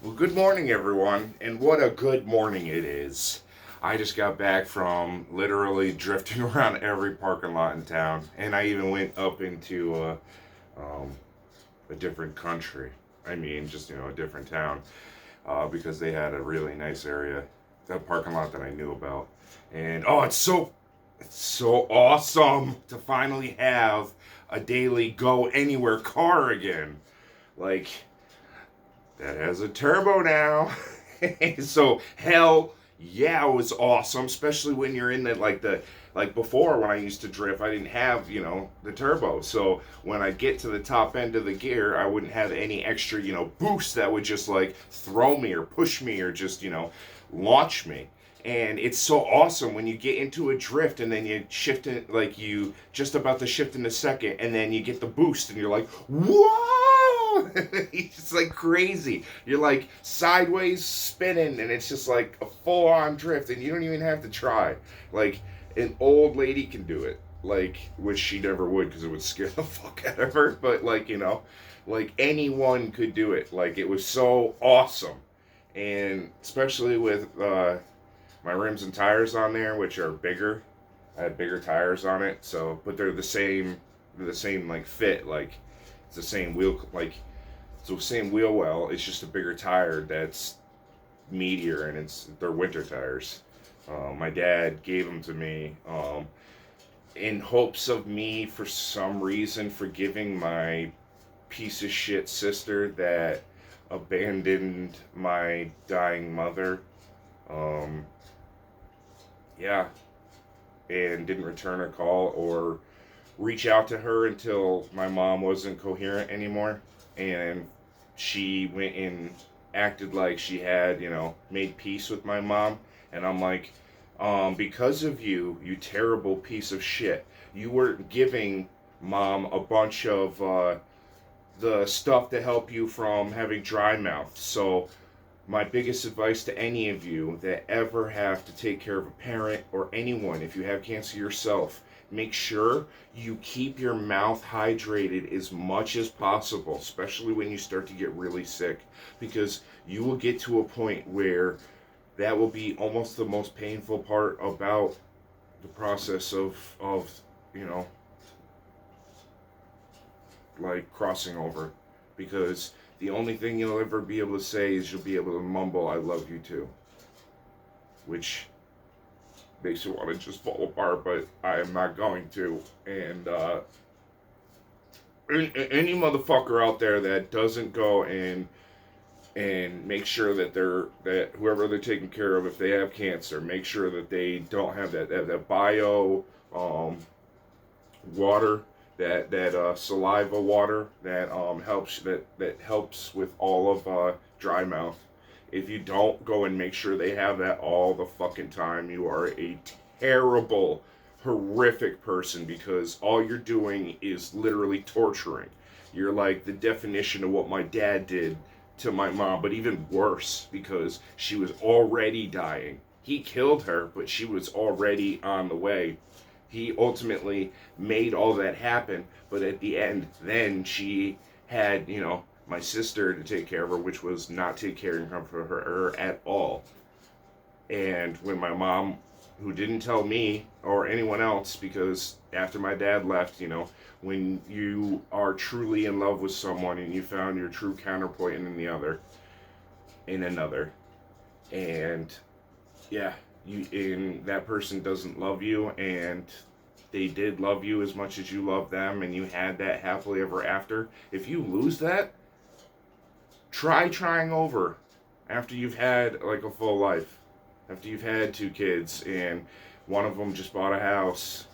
Well, good morning, everyone, and what a good morning it is. I just got back from literally drifting around every parking lot in town, and I even went up into um, a different country. I mean, just a different town, because they had a really nice area, that parking lot that I knew about, and oh, it's so awesome to finally have a daily go anywhere car again. Like that has a turbo now. So hell yeah, it was awesome, especially when you're in the before when I used to drift, I didn't have, the turbo. So when I get to the top end of the gear, I wouldn't have any extra, boost that would just like throw me or push me or just, launch me. And it's so awesome when you get into a drift and then you shift it, like you just about to shift in a second, and then you get the boost and you're like, whoa! It's like crazy. You're like sideways spinning, and it's just like a full on drift, and you don't even have to try. Like an old lady can do it, like, which she never would because it would scare the fuck out of her. But like like anyone could do it. Like it was so awesome, and especially with my rims and tires on there, which are bigger. I had bigger tires on it, so but they're the same. They're the same like fit. Like it's the same wheel. Like it's the same wheel well. It's just a bigger tire that's meatier, and they're winter tires. My dad gave them to me in hopes of me, for some reason, forgiving my piece of shit sister that abandoned my dying mother. Um, yeah, and didn't return her call or reach out to her until my mom wasn't coherent anymore. And she went and acted like she had, made peace with my mom. And I'm like, because of you, you terrible piece of shit, you weren't giving mom a bunch of the stuff to help you from having dry mouth. So my biggest advice to any of you that ever have to take care of a parent or anyone, if you have cancer yourself, make sure you keep your mouth hydrated as much as possible, especially when you start to get really sick, because you will get to a point where that will be almost the most painful part about the process of you know like crossing over, because the only thing you'll ever be able to say is you'll be able to mumble, I love you too, which makes you want to just fall apart, but I am not going to. And any motherfucker out there that doesn't go and make sure that that whoever they're taking care of, if they have cancer, make sure that they don't have that bio um, water, that saliva water that helps with all of dry mouth. If you don't go and make sure they have that all the fucking time, you are a terrible, horrific person, because all you're doing is literally torturing. You're like the definition of what my dad did to my mom, but even worse, because she was already dying. He killed her, but she was already on the way. He ultimately made all that happen, but at the end, then she had, my sister to take care of her, which was not take care of her at all. And when my mom, who didn't tell me or anyone else, because after my dad left, when you are truly in love with someone and you found your true counterpoint in another, and yeah, and that person doesn't love you, and they did love you as much as you love them, and you had that happily ever after. If you lose that, try trying over after you've had like a full life, after you've had two kids, and one of them just bought a house,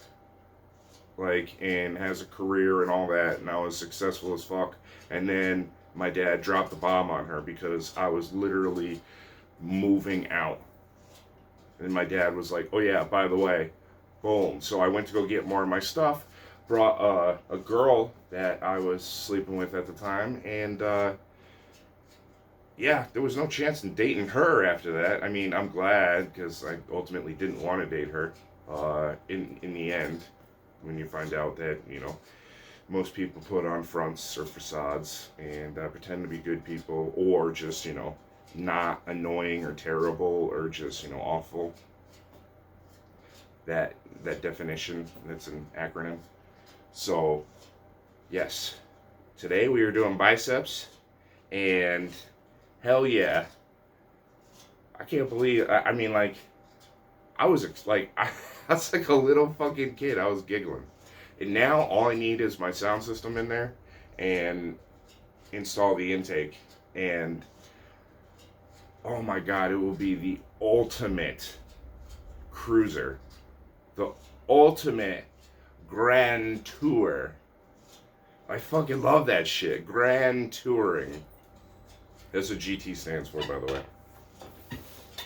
like, and has a career and all that, and I was successful as fuck, and then my dad dropped the bomb on her because I was literally moving out. And my dad was like, oh yeah, by the way, boom. So I went to go get more of my stuff, brought a girl that I was sleeping with at the time, and yeah, there was no chance in dating her after that. I mean, I'm glad, because I ultimately didn't want to date her in the end, when you find out that, most people put on fronts or facades and pretend to be good people, or just, not annoying or terrible or just, awful. That definition, that's an acronym. So, yes, today we are doing biceps, and hell yeah, I can't believe, I mean, like, I was like, I was like a little fucking kid. I was giggling. And now all I need is my sound system in there and install the intake. And oh my god, it will be the ultimate cruiser. The ultimate grand tour. I fucking love that shit. Grand touring. That's what GT stands for, by the way.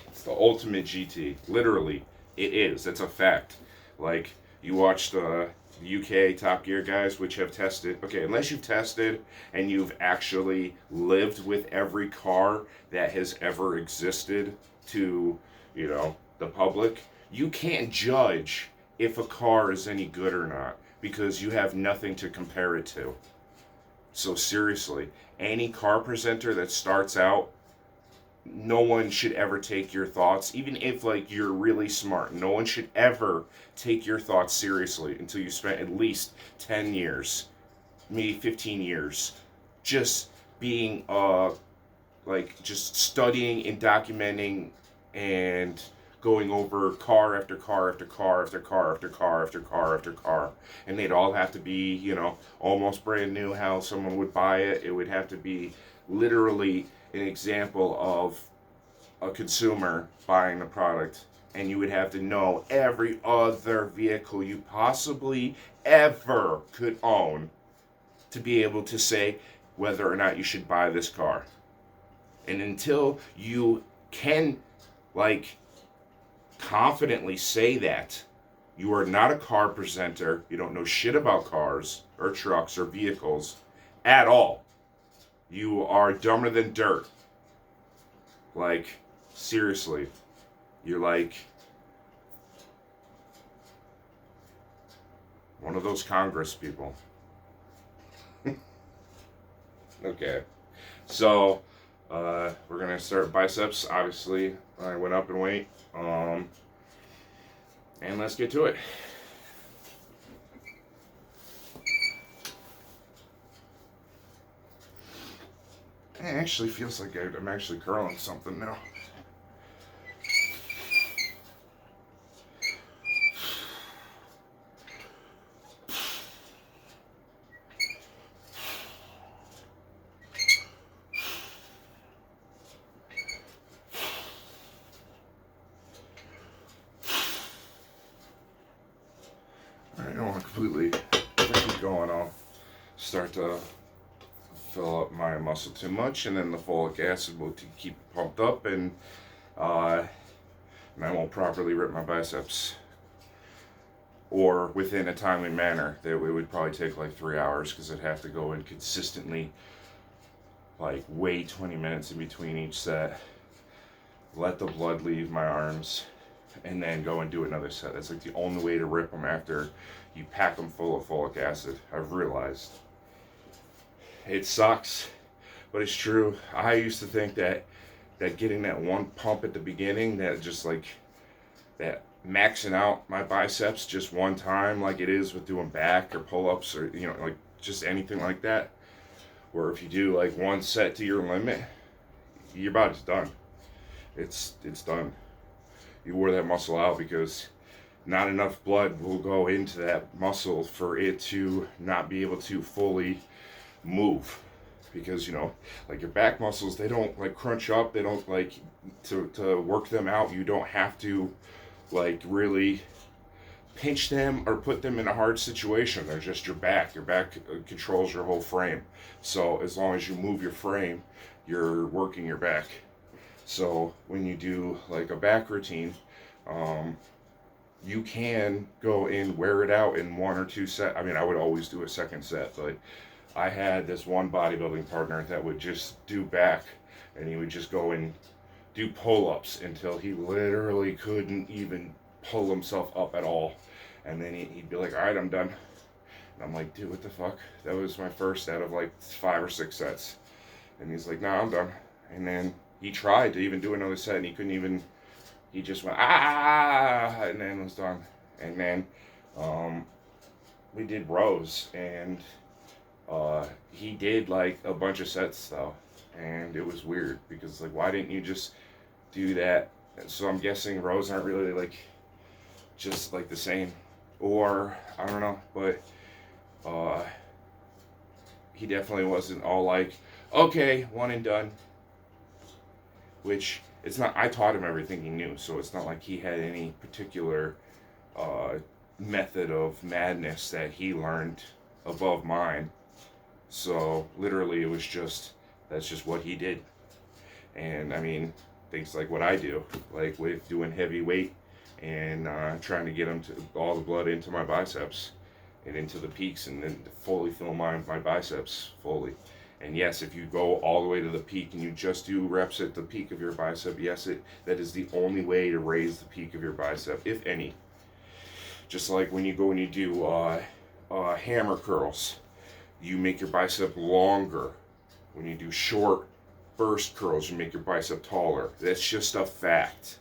It's the ultimate GT. Literally, it is. That's a fact. Like, you watch the UK Top Gear guys, which have tested. Okay, unless you've tested and you've actually lived with every car that has ever existed to, the public, you can't judge if a car is any good or not because you have nothing to compare it to. So seriously, any car presenter that starts out, no one should ever take your thoughts, even if like you're really smart. No one should ever take your thoughts seriously until you spent at least 10 years, maybe 15 years, just being like just studying and documenting and going over car after car after car after car after car after car after car, and they'd all have to be, almost brand new. How someone would buy it, it would have to be literally an example of a consumer buying the product, and you would have to know every other vehicle you possibly ever could own to be able to say whether or not you should buy this car. And until you can, like, confidently say that, you are not a car presenter, you don't know shit about cars or trucks or vehicles at all. You are dumber than dirt. Like, seriously. You're like one of those Congress people. Okay. So, we're going to start biceps. Obviously, I went up in weight. And let's get to it. It actually feels like I'm actually curling something now. I don't want to completely keep going. I'll start to fill up my muscle too much, and then the folic acid will keep pumped up, and I won't properly rip my biceps, or within a timely manner. That it would probably take like 3 hours because I'd have to go in consistently, like wait 20 minutes in between each set, let the blood leave my arms, and then go and do another set. That's like the only way to rip them after you pack them full of folic acid. I've realized. It sucks, but it's true. I used to think that getting that one pump at the beginning, that just like that maxing out my biceps just one time, like it is with doing back or pull-ups or like just anything like that, where if you do like one set to your limit, your body's done. It's done. You wore that muscle out because not enough blood will go into that muscle for it to not be able to fully move. Because like your back muscles, they don't like crunch up, they don't like to work them out. You don't have to like really pinch them or put them in a hard situation. They're just your back controls your whole frame. So as long as you move your frame, you're working your back. So when you do like a back routine, you can go and wear it out in 1 or 2 sets. I mean, I would always do a second set, but I had this one bodybuilding partner that would just do back, and he would just go and do pull-ups until he literally couldn't even pull himself up at all. And then he'd be like, all right, I'm done. And I'm like, dude, what the fuck? That was my first out of like 5 or 6 sets. And he's like, no, I'm done. And then he tried to even do another set and he couldn't even. He just went ah, and then was done. And then we did rows, and he did like a bunch of sets though, and it was weird because like why didn't you just do that? So I'm guessing rows aren't really like just like the same, or I don't know, but he definitely wasn't all like okay, one and done, which it's not. I taught him everything he knew, so it's not like he had any particular method of madness that he learned above mine. So literally it was just, that's just what he did. And I mean, things like what I do, like with doing heavy weight and trying to get them to all the blood into my biceps and into the peaks, and then fully fill my biceps fully. And yes, if you go all the way to the peak and you just do reps at the peak of your bicep, yes, that is the only way to raise the peak of your bicep, if any. Just like when you go and you do hammer curls, you make your bicep longer. When you do short burst curls, you make your bicep taller. That's just a fact.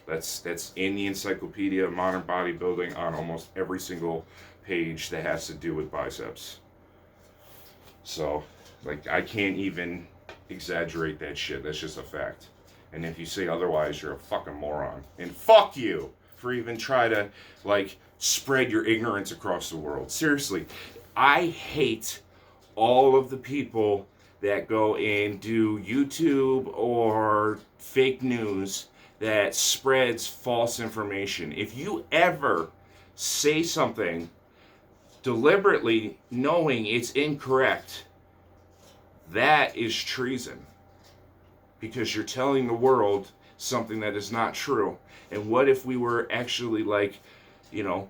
That's in the Encyclopedia of Modern Bodybuilding on almost every single page that has to do with biceps. So, like, I can't even exaggerate that shit. That's just a fact. And if you say otherwise, you're a fucking moron. And fuck you for even try to, like, spread your ignorance across the world. Seriously, I hate all of the people that go and do YouTube or fake news that spreads false information. If you ever say something deliberately knowing it's incorrect, that is treason, because you're telling the world something that is not true. And what if we were actually like, you know,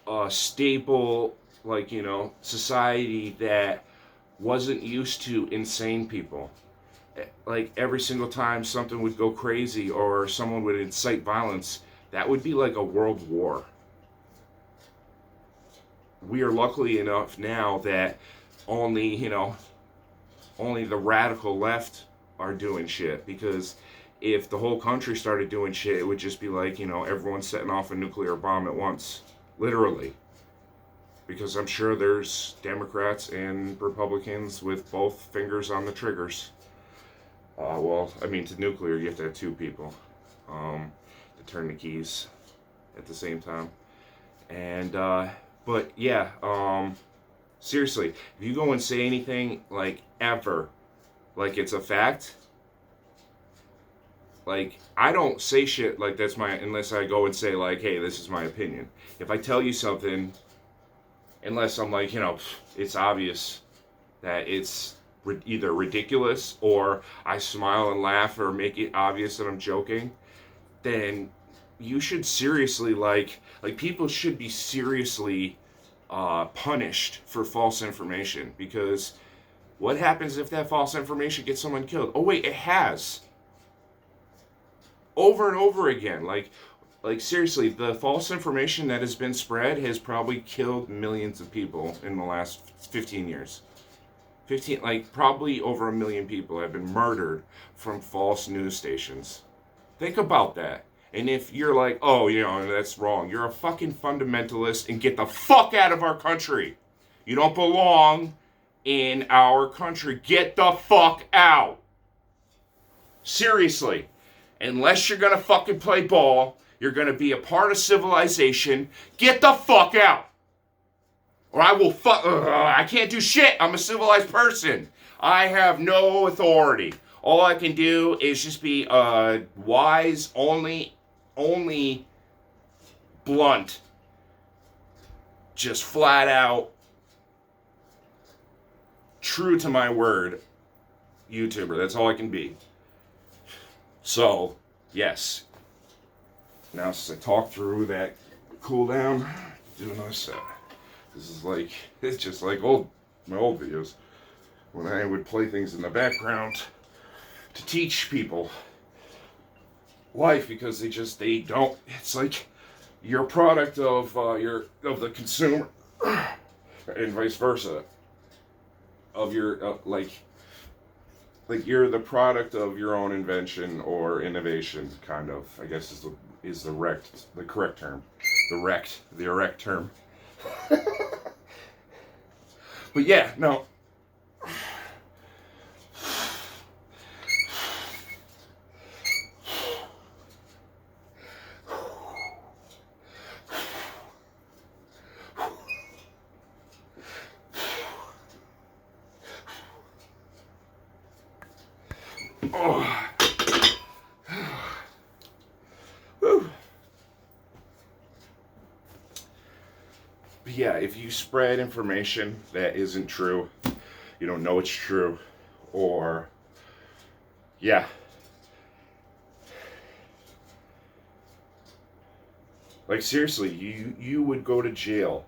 a stable, like, you know, society that wasn't used to insane people? Like every single time something would go crazy or someone would incite violence, that would be like a world war. We are lucky enough now that only, you know, only the radical left are doing shit, because if the whole country started doing shit, it would just be like, you know, everyone setting off a nuclear bomb at once, literally. Because I'm sure there's Democrats and Republicans with both fingers on the triggers. Well, I mean, to nuclear, you have to have two people to turn the keys at the same time. And, but yeah, seriously, if you go and say anything, like, ever, like it's a fact, like, I don't say shit like that's my, unless I go and say, like, hey, this is my opinion. If I tell you something, unless I'm like, you know, it's obvious that it's either ridiculous or I smile and laugh or make it obvious that I'm joking, then you should seriously, like people should be seriously punished for false information. Because what happens if that false information gets someone killed? Oh wait, it has. Over and over again. Like seriously, the false information that has been spread has probably killed millions of people in the last 15 years. Probably over 1 million people have been murdered from false news stations. Think about that. And if you're like, oh, you know, that's wrong, you're a fucking fundamentalist and get the fuck out of our country. You don't belong in our country. Get the fuck out. Seriously. Unless you're gonna fucking play ball, you're gonna be a part of civilization, get the fuck out. Or I will I can't do shit. I'm a civilized person. I have no authority. All I can do is just be wise, only blunt, just flat out, true to my word, YouTuber. That's all I can be. So, yes. Now, since I talked through that cool down, do another set. This is like, it's just like my old videos, when I would play things in the background to teach people life, because they don't, it's like you're a product of the consumer, and vice versa, of your, like, like you're the product of your own invention or innovation, kind of. I guess is the correct term, the erect term. But yeah, no. Oh. Woo. But yeah, if you spread information that isn't true, you don't know it's true, or yeah. Like seriously, you would go to jail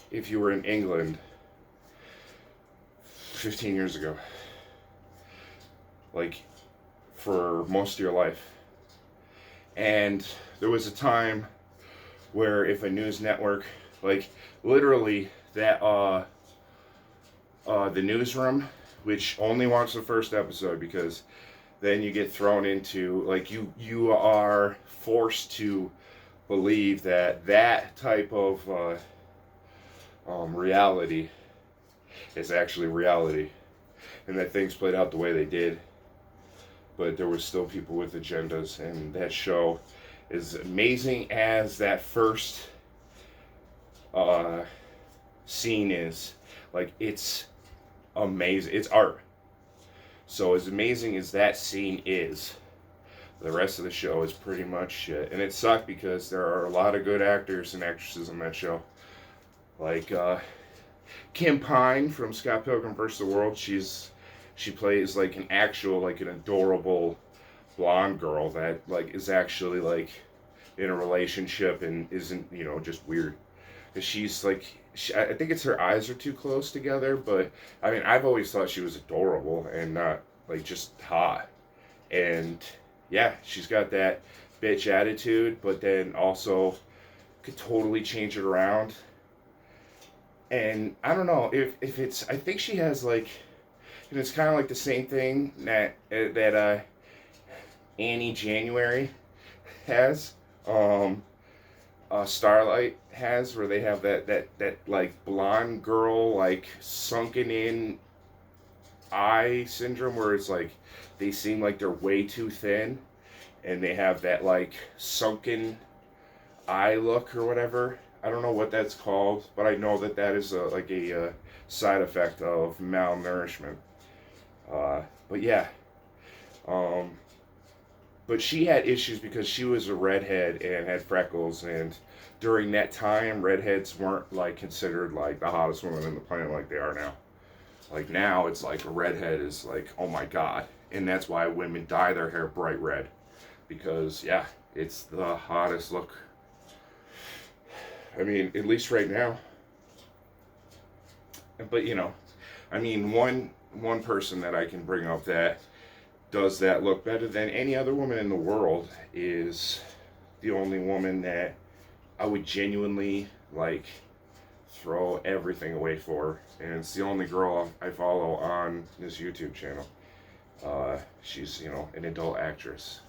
if you were in England 15 years ago. Like for most of your life. And there was a time where if a news network, like literally that the newsroom, which only watch the first episode because then you get thrown into like you are forced to believe that that type of reality is actually reality, and that things played out the way they did. But there was still people with agendas, and that show, as amazing as that first scene is, like it's amazing. It's art. So as amazing as that scene is, the rest of the show is pretty much shit. And it sucked because there are a lot of good actors and actresses on that show. Like Kim Pine from Scott Pilgrim vs. the World. She plays like an actual, like an adorable blonde girl that like is actually like in a relationship and isn't, just weird. Cause she's like, I think it's her eyes are too close together, but I mean, I've always thought she was adorable and not like just hot. And yeah, she's got that bitch attitude, but then also could totally change it around. And I don't know if it's, I think she has like, and it's kind of like the same thing that Annie January has, Starlight has, where they have that like blonde girl like sunken in eye syndrome, where it's like they seem like they're way too thin, and they have that like sunken eye look or whatever. I don't know what that's called, but I know that is a side effect of malnourishment. But yeah, but she had issues because she was a redhead and had freckles, and during that time, redheads weren't like considered like the hottest women in the planet like they are now. Like now, it's like a redhead is like, oh my god, and that's why women dye their hair bright red, because yeah, it's the hottest look. I mean, at least right now. But I mean, one person that I can bring up that does that look better than any other woman in the world is the only woman that I would genuinely like throw everything away for, and it's the only girl I follow on this YouTube channel. She's an adult actress,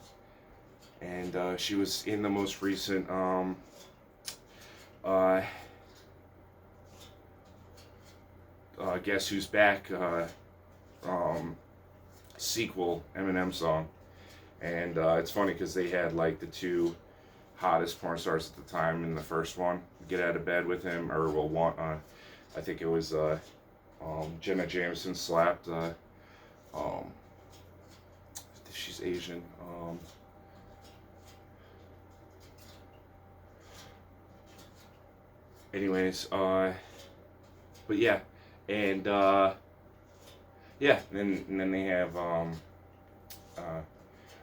and she was in the most recent Guess Who's Back sequel Eminem song. And it's funny because they had like the two hottest porn stars at the time in the first one get out of bed with him, or will want I think it was Jenna Jameson slapped she's Asian, anyways, but yeah, and yeah, and then they have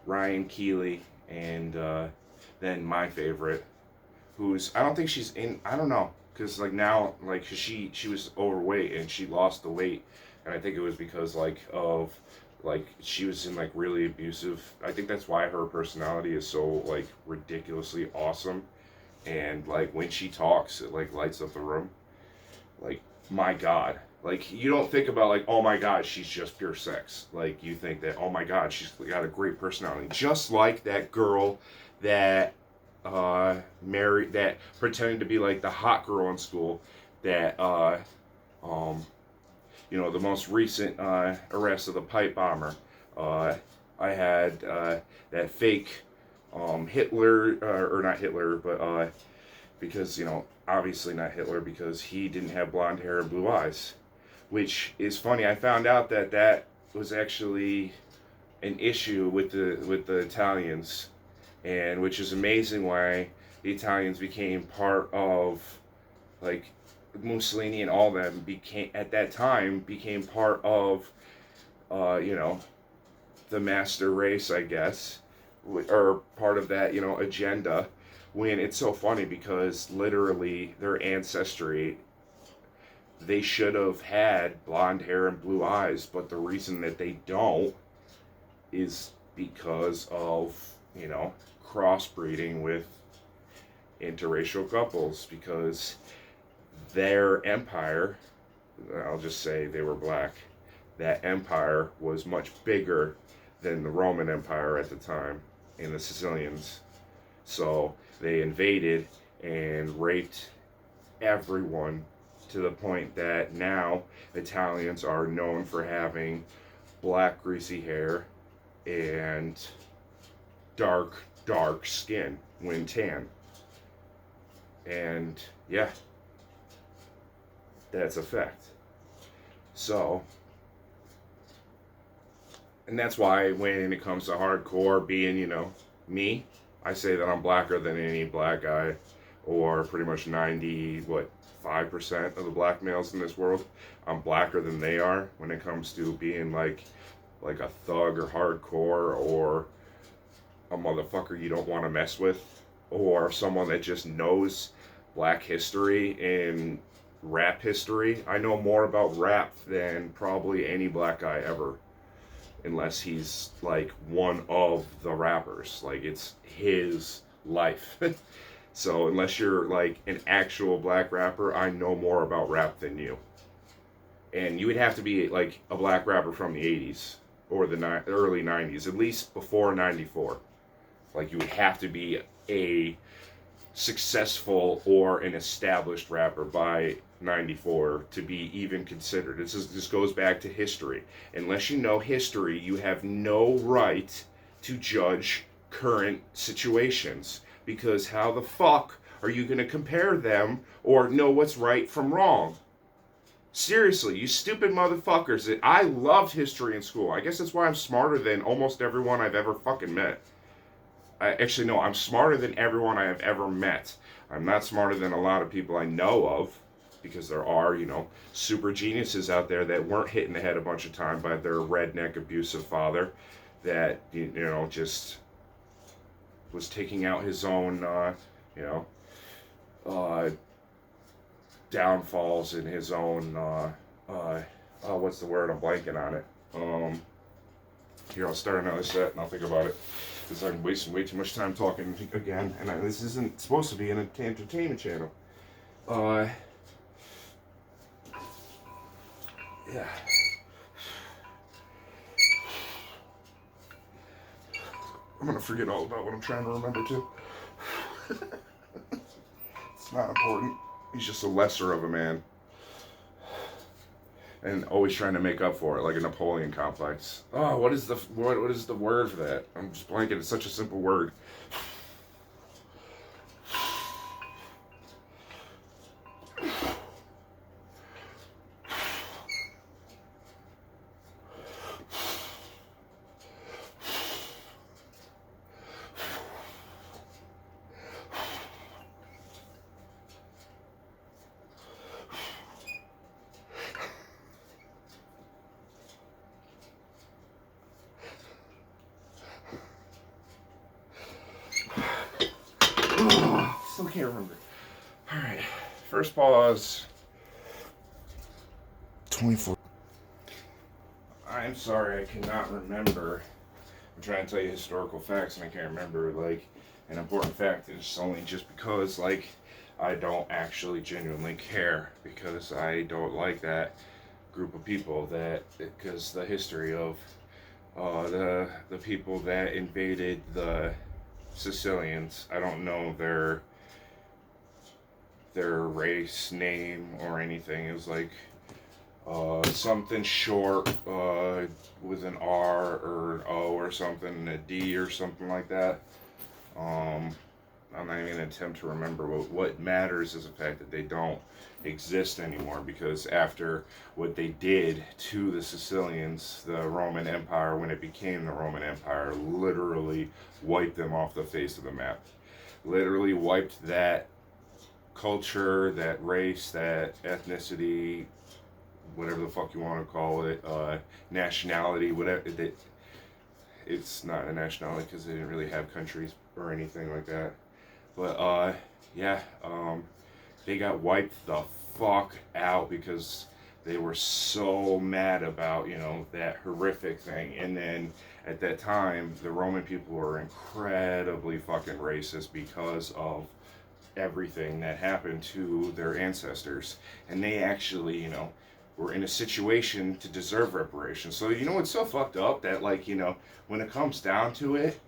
Ryan Keeley, and then my favorite, who's, I don't think she's in, I don't know, because like now, like, cause she was overweight and she lost the weight, and I think it was because like of like she was in like really abusive, I think that's why her personality is so like ridiculously awesome, and like when she talks it like lights up the room, like my god, Like, you don't think about, like, oh my god, she's just pure sex. Like, you think that, oh my god, she's got a great personality. Just like that girl that married, that pretended to be like the hot girl in school, that um you know, the most recent arrest of the pipe bomber. I had that fake Hitler, or not Hitler, but because, you know, obviously not Hitler, because he didn't have blonde hair and blue eyes, which is funny. I found out that that was actually an issue with the Italians, and which is amazing why the Italians became part of, like, Mussolini and all them became at that time became part of you know, the master race, I guess, or part of that, you know, agenda. When it's so funny because literally their ancestry, they should have had blonde hair and blue eyes, but the reason that they don't is because of, you know, crossbreeding with interracial couples, because their empire, I'll just say they were black, that empire was much bigger than the Roman Empire at the time and the Sicilians. So they invaded and raped everyone, to the point that now Italians are known for having black greasy hair and dark skin when tan. And yeah, that's a fact. So, and that's why when it comes to hardcore, being, you know, me, I say that I'm blacker than any black guy, or pretty much 5% of the black males in this world. I'm blacker than they are when it comes to being like a thug or hardcore, or a motherfucker you don't want to mess with, or someone that just knows black history and rap history. I know more about rap than probably any black guy ever, unless he's like one of the rappers, like it's his life. So unless you're like an actual black rapper, I know more about rap than you. And you would have to be like a black rapper from the 80s or the early 90s, at least before 94. Like, you would have to be a successful or an established rapper by 94 to be even considered. This goes back to history. Unless you know history, you have no right to judge current situations, because how the fuck are you going to compare them or know what's right from wrong? Seriously, you stupid motherfuckers. I loved history in school. I guess that's why I'm smarter than almost everyone I've ever fucking met. Actually, no, I'm smarter than everyone I have ever met. I'm not smarter than a lot of people I know of, because there are, you know, super geniuses out there that weren't hit in the head a bunch of times by their redneck abusive father, that, you know, just was taking out his own, you know, downfalls in his own, what's the word? I'm blanking on it. Here, I'll start another set and I'll think about it, because I'm wasting way too much time talking again, and this isn't supposed to be an entertainment channel. Yeah. I'm gonna forget all about what I'm trying to remember too. It's not important. He's just a lesser of a man, and always trying to make up for it, like a Napoleon complex. Oh, what is the word for that? I'm just blanking. It's such a simple word. Still can't remember. Alright. First pause. 24. I'm sorry, I cannot remember. I'm trying to tell you historical facts and I can't remember, like, an important fact. It's only just because, like, I don't actually genuinely care, because I don't like that group of people that, because the history of the people that invaded the Sicilians, I don't know their race name or anything. It was like something short with an R or an O or something, a D or something like that. I'm not even going to attempt to remember. What matters is the fact that they don't exist anymore, because after what they did to the Sicilians, the Roman Empire, when it became the Roman Empire, literally wiped them off the face of the map. Literally wiped that culture, that race, that ethnicity, whatever the fuck you want to call it, nationality, whatever. It's not a nationality because they didn't really have countries or anything like that. But yeah, they got wiped the fuck out because they were so mad about, you know, that horrific thing. And then at that time, the Roman people were incredibly fucking racist because of everything that happened to their ancestors. And they actually, you know, were in a situation to deserve reparations. So, you know, it's so fucked up that, like, you know, when it comes down to it,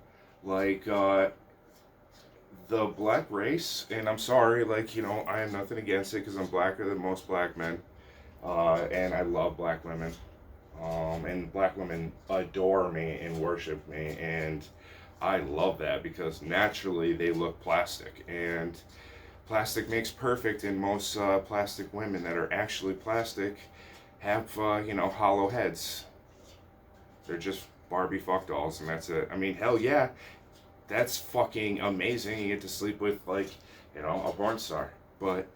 like, the black race, and I'm sorry, like, you know, I have nothing against it because I'm blacker than most black men, and I love black women, and black women adore me and worship me, and I love that because naturally they look plastic, and plastic makes perfect, and most plastic women that are actually plastic have, you know, hollow heads. They're just Barbie fuck dolls, and that's it. I mean, hell yeah, that's fucking amazing. You get to sleep with, like, you know, a porn star. But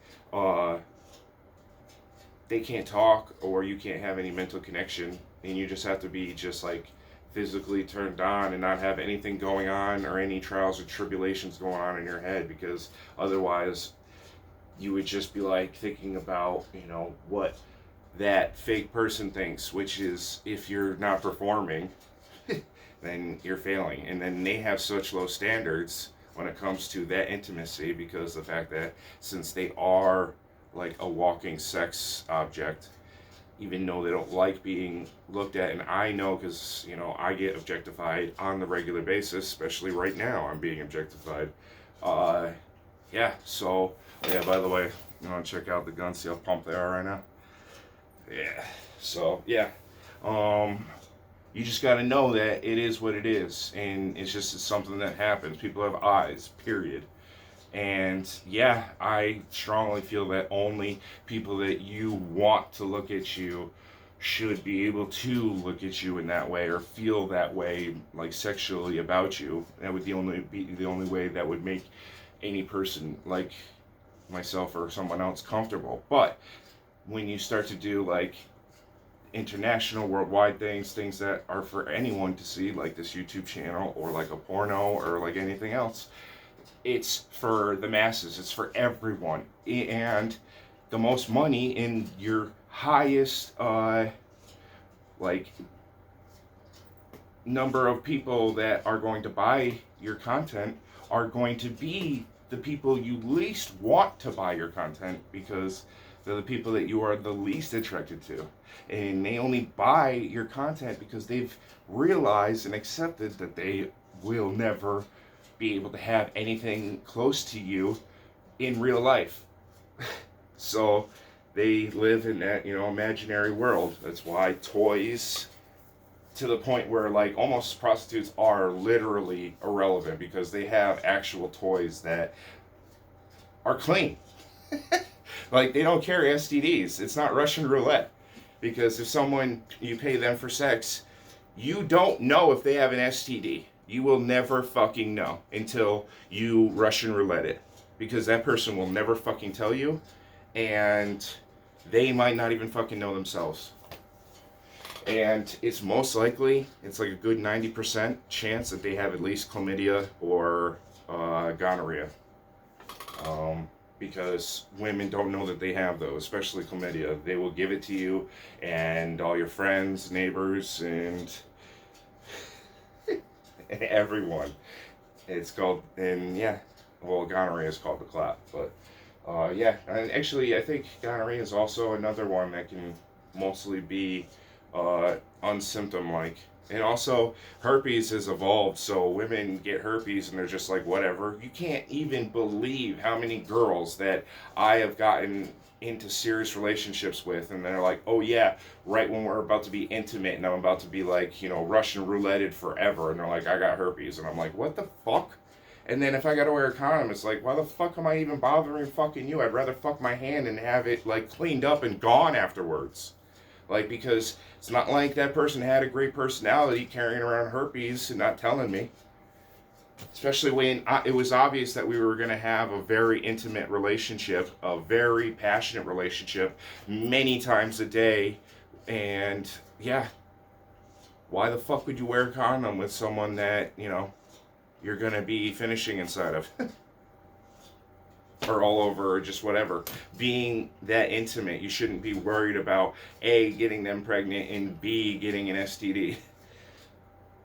they can't talk, or you can't have any mental connection, and you just have to be just, like, physically turned on and not have anything going on or any trials or tribulations going on in your head, because otherwise you would just be, like, thinking about, you know, what that fake person thinks, which is, if you're not performing, then you're failing. And then they have such low standards when it comes to that intimacy, because the fact that since they are like a walking sex object, even though they don't like being looked at, and I know because, you know, I get objectified on the regular basis, especially right now I'm being objectified. Yeah, so, yeah, by the way, you want to check out the gun, see how pumped they are right now? Yeah, so, yeah, you just got to know that it is what it is, and it's just something that happens. People have eyes, period. And yeah, I strongly feel that only people that you want to look at you should be able to look at you in that way or feel that way, like sexually about you. That would be the only way that would make any person like myself or someone else comfortable. But when you start to do like international, worldwide things that are for anyone to see, like this YouTube channel or like a porno or like anything else, it's for the masses, it's for everyone. And the most money in your highest like number of people that are going to buy your content are going to be the people you least want to buy your content, because they're the people that you are the least attracted to. And they only buy your content because they've realized and accepted that they will never be able to have anything close to you in real life. So they live in that, you know, imaginary world. That's why toys, to the point where like almost prostitutes are literally irrelevant, because they have actual toys that are clean. Like, they don't carry STDs. It's not Russian roulette. Because if someone, you pay them for sex, you don't know if they have an STD. You will never fucking know until you Russian roulette it. Because that person will never fucking tell you. And they might not even fucking know themselves. And it's most likely, it's like a good 90% chance that they have at least chlamydia or gonorrhea. Because women don't know that they have those, especially chlamydia. They will give it to you and all your friends, neighbors, and everyone. It's called, and yeah, well, gonorrhea is called the clap, but yeah, and actually I think gonorrhea is also another one that can mostly be unsymptom-like. And also, herpes has evolved, so women get herpes and they're just like, whatever. You can't even believe how many girls that I have gotten into serious relationships with, and they're like, oh yeah, right when we're about to be intimate and I'm about to be like, Russian rouletted forever, and they're like, I got herpes. And I'm like, what the fuck? And then if I gotta wear a condom, it's like, why the fuck am I even bothering fucking you? I'd rather fuck my hand and have it like cleaned up and gone afterwards. Like, because it's not like that person had a great personality carrying around herpes and not telling me. Especially when it was obvious that we were going to have a very intimate relationship, a very passionate relationship, many times a day. And yeah, why the fuck would you wear a condom with someone that, you're going to be finishing inside of? Or all over, or just whatever. Being that intimate, you shouldn't be worried about A, getting them pregnant, and B, getting an STD.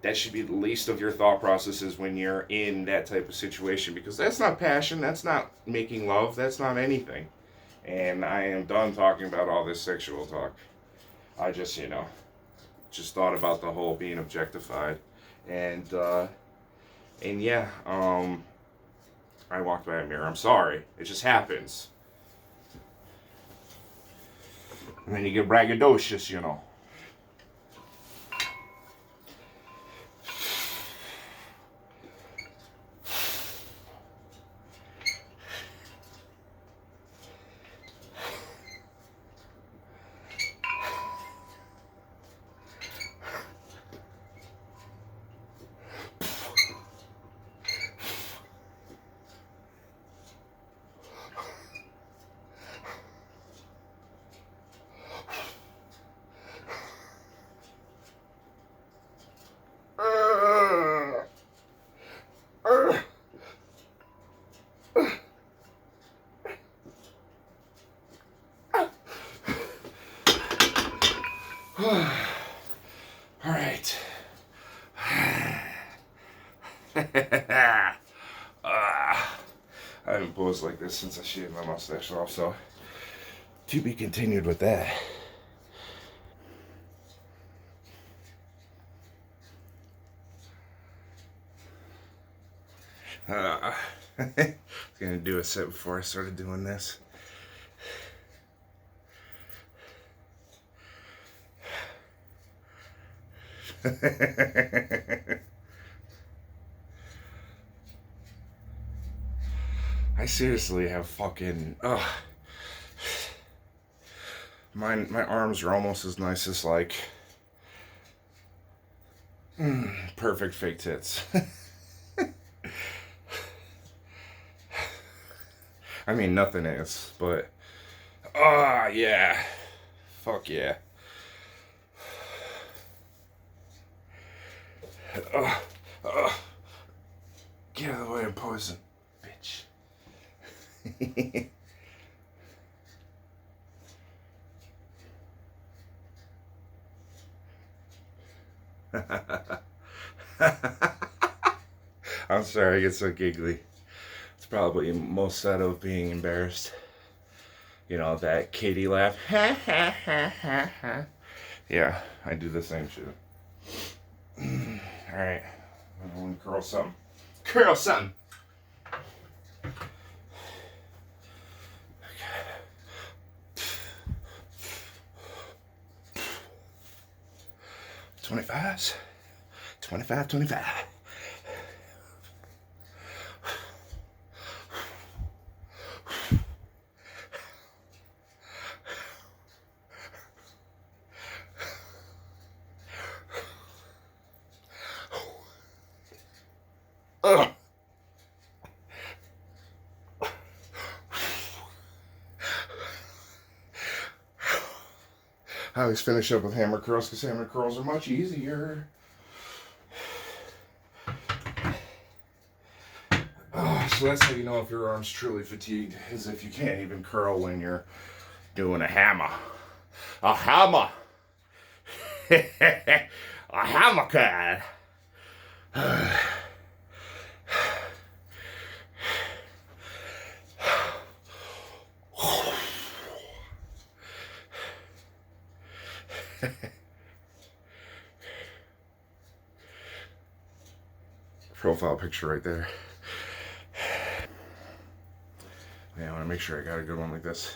That should be the least of your thought processes when you're in that type of situation, because that's not passion, that's not making love, that's not anything. And I am done talking about all this sexual talk. I just, just thought about the whole being objectified. And yeah, I walked by a mirror. I'm sorry. It just happens. And then you get braggadocious, All right. I haven't posed like this since I shaved my mustache off, so to be continued with that. I was gonna do a set before I started doing this. I seriously have fucking my arms are almost as nice as like perfect fake tits. I mean, nothing is, but yeah, fuck yeah. Get out of the way, I'm poison, bitch. I'm sorry, I get so giggly. It's probably most out of being embarrassed. That Katie laugh. Yeah, I do the same shit. Alright, I'm gonna curl something. Curl something! 25s. 25, 25. I always finish up with hammer curls because hammer curls are much easier. So that's how you know if your arm's truly fatigued, is if you can't even curl when you're doing a hammer. A hammer! A hammer card! Profile picture right there. Yeah, I want to make sure I got a good one like this.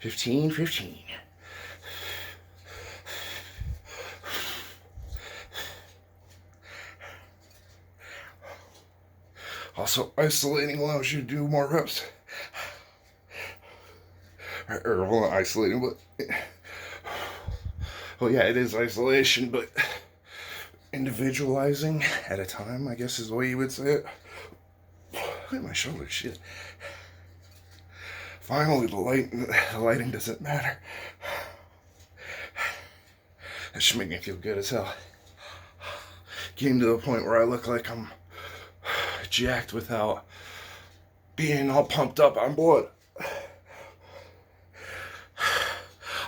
Fifteen. Also, isolating allows you to do more reps. Or, well, not isolating, but... Well, yeah, it is isolation, but... individualizing at a time, I guess is the way you would say it. Look at my shoulders, shit. Finally, the lighting doesn't matter. That should make me feel good as hell. Getting to the point where I look like I'm jacked without being all pumped up on blood.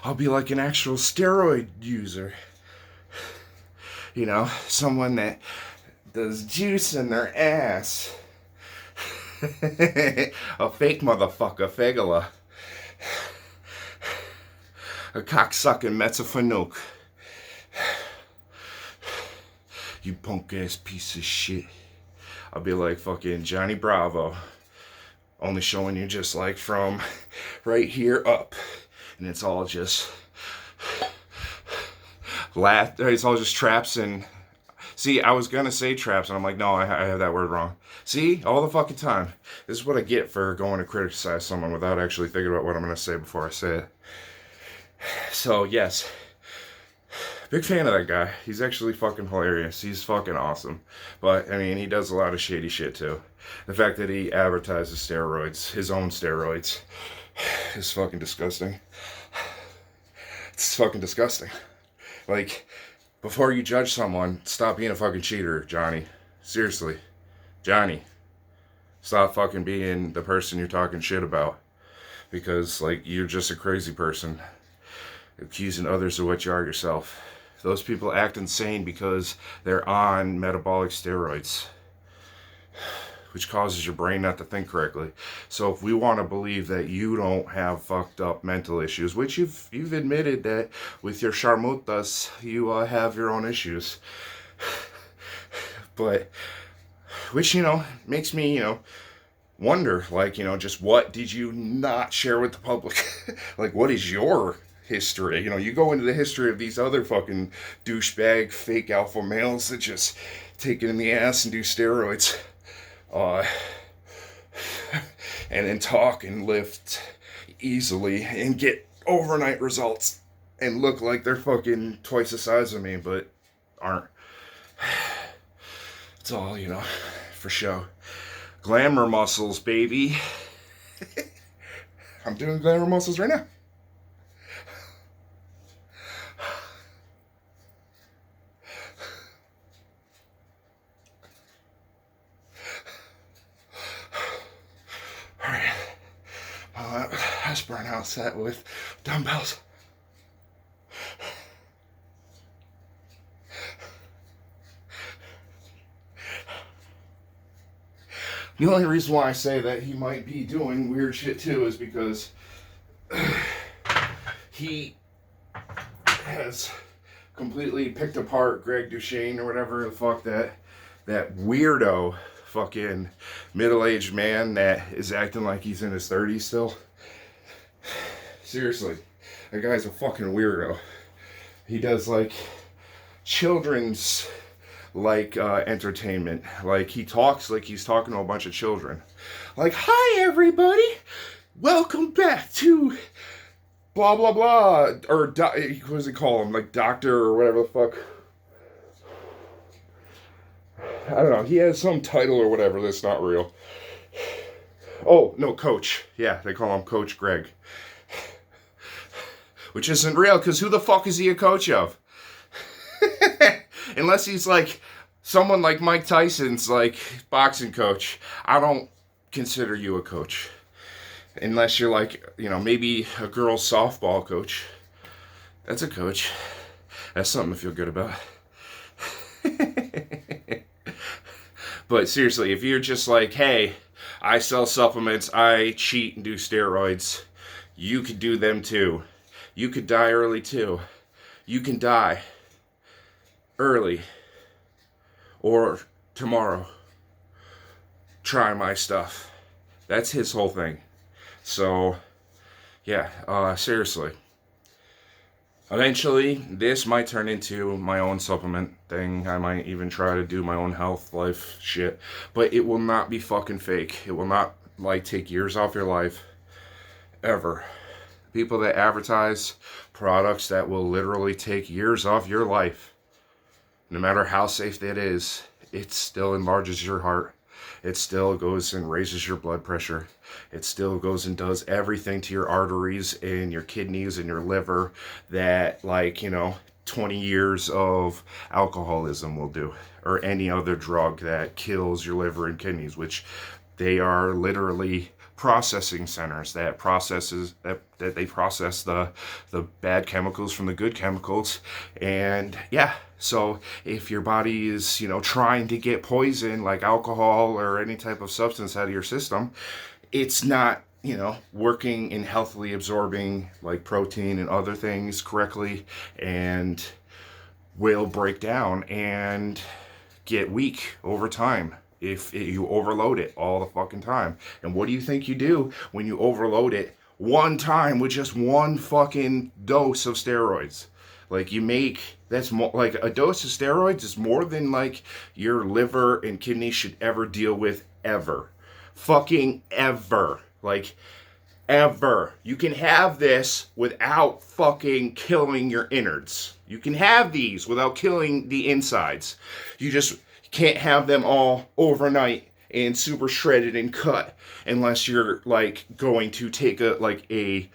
I'll be like an actual steroid user. You know, someone that does juice in their ass. A fake motherfucker, fegala. A cocksucking metzafanook. You punk ass piece of shit. I'll be like fucking Johnny Bravo. Only showing you just like from right here up. And it's all just... it's all just traps and... See, I was gonna say traps, and I'm like, no, I have that word wrong. See, all the fucking time. This is what I get for going to criticize someone without actually thinking about what I'm gonna say before I say it. So, yes. Big fan of that guy. He's actually fucking hilarious. He's fucking awesome. But, I mean, he does a lot of shady shit, too. The fact that he advertises steroids, his own steroids, is fucking disgusting. It's fucking disgusting. Like... Before you judge someone, stop being a fucking cheater, Johnny. Seriously. Johnny. Stop fucking being the person you're talking shit about. Because, like, you're just a crazy person. Accusing others of what you are yourself. Those people act insane because they're on metabolic steroids. Which causes your brain not to think correctly. So if we want to believe that you don't have fucked up mental issues, which you've admitted that with your charmutas, you have your own issues. But, which, you know, makes me, you know, wonder, like, you know, just what did you not share with the public? Like, what is your history? You know, you go into the history of these other fucking douchebag fake alpha males that just take it in the ass and do steroids. And then talk and lift easily and get overnight results and look like they're fucking twice the size of me, but aren't. It's all, you know, for show. Glamour muscles, baby. I'm doing glamour muscles right now. Let's burn out set with dumbbells. The only reason why I say that he might be doing weird shit too is because he has completely picked apart Greg Duchesne or whatever the fuck that weirdo fucking middle-aged man that is acting like he's in his 30s still. Seriously, that guy's a fucking weirdo. He does like children's like entertainment. Like he talks like he's talking to a bunch of children. Like, hi everybody, welcome back to blah blah blah, or what does he call him? Like doctor or whatever the fuck. I don't know. He has some title or whatever that's not real. Oh, no, Coach. Yeah, they call him Coach Greg. Which isn't real, because who the fuck is he a coach of? Unless he's like someone like Mike Tyson's like boxing coach. I don't consider you a coach. Unless you're like, you know, maybe a girl's softball coach. That's a coach. That's something to feel good about. But seriously, if you're just like, hey, I sell supplements, I cheat and do steroids, you could do them too. You could die early too. You can die early or tomorrow. Try my stuff. That's his whole thing. So, yeah, seriously. Eventually, this might turn into my own supplement thing. I might even try to do my own health life shit. But it will not be fucking fake. It will not, like, take years off your life. Ever. People that advertise products that will literally take years off your life, no matter how safe that is, it still enlarges your heart. It still goes and raises your blood pressure. It still goes and does everything to your arteries and your kidneys and your liver that, like, 20 years of alcoholism will do, or any other drug that kills your liver and kidneys, which they are literally processing centers that they process the bad chemicals from the good chemicals. And yeah, so if your body is trying to get poison like alcohol or any type of substance out of your system, it's not working and healthily absorbing like protein and other things correctly, and will break down and get weak over time if you overload it all the fucking time. And what do you think you do when you overload it one time with just one fucking dose of steroids? Like, that's more like a dose of steroids is more than like your liver and kidney should ever deal with, ever. Fucking ever. Like, ever. You can have this without fucking killing your innards. You can have these without killing the insides. You just can't have them all overnight and super shredded and cut unless you're like going to take a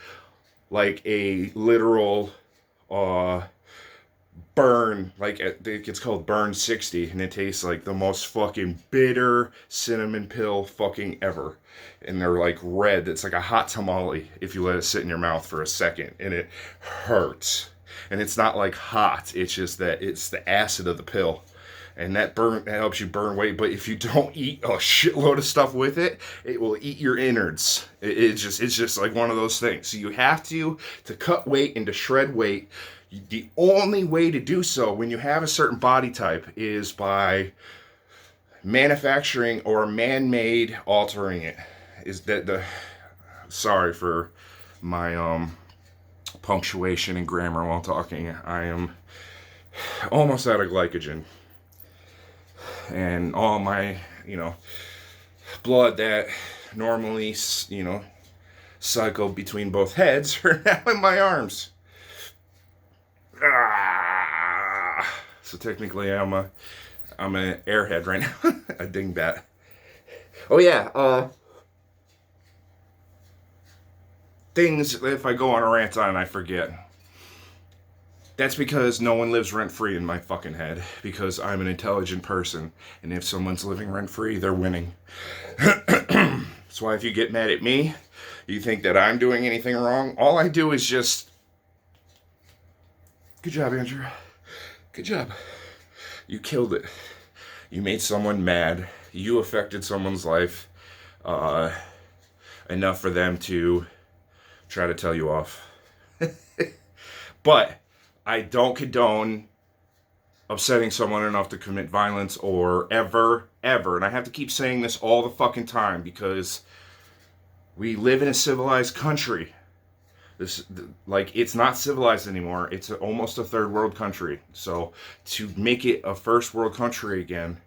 literal burn, like I think it's called burn 60, and it tastes like the most fucking bitter cinnamon pill fucking ever. And they're like red. It's like a hot tamale if you let it sit in your mouth for a second, and it hurts. And it's not like hot, it's just that it's the acid of the pill. And that helps you burn weight. But if you don't eat a shitload of stuff with it, it will eat your innards. It's just like one of those things. So you have to cut weight and to shred weight. The only way to do so when you have a certain body type is by manufacturing or man-made altering it. Sorry for my punctuation and grammar while talking. I am almost out of glycogen. And all my, blood that normally, cycle between both heads are now in my arms. So technically I'm an airhead right now. A dingbat. Oh yeah, things if I go on a rant on I forget. That's because no one lives rent-free in my fucking head, because I'm an intelligent person, and if someone's living rent-free, they're winning. That's why if you get mad at me, you think that I'm doing anything wrong, all I do is just, good job, Andrew. Good job. You killed it. You made someone mad. You affected someone's life enough for them to try to tell you off. But I don't condone upsetting someone enough to commit violence or ever. And I have to keep saying this all the fucking time because we live in a civilized country. It's not civilized anymore. It's almost a third world country. So to make it a first world country again,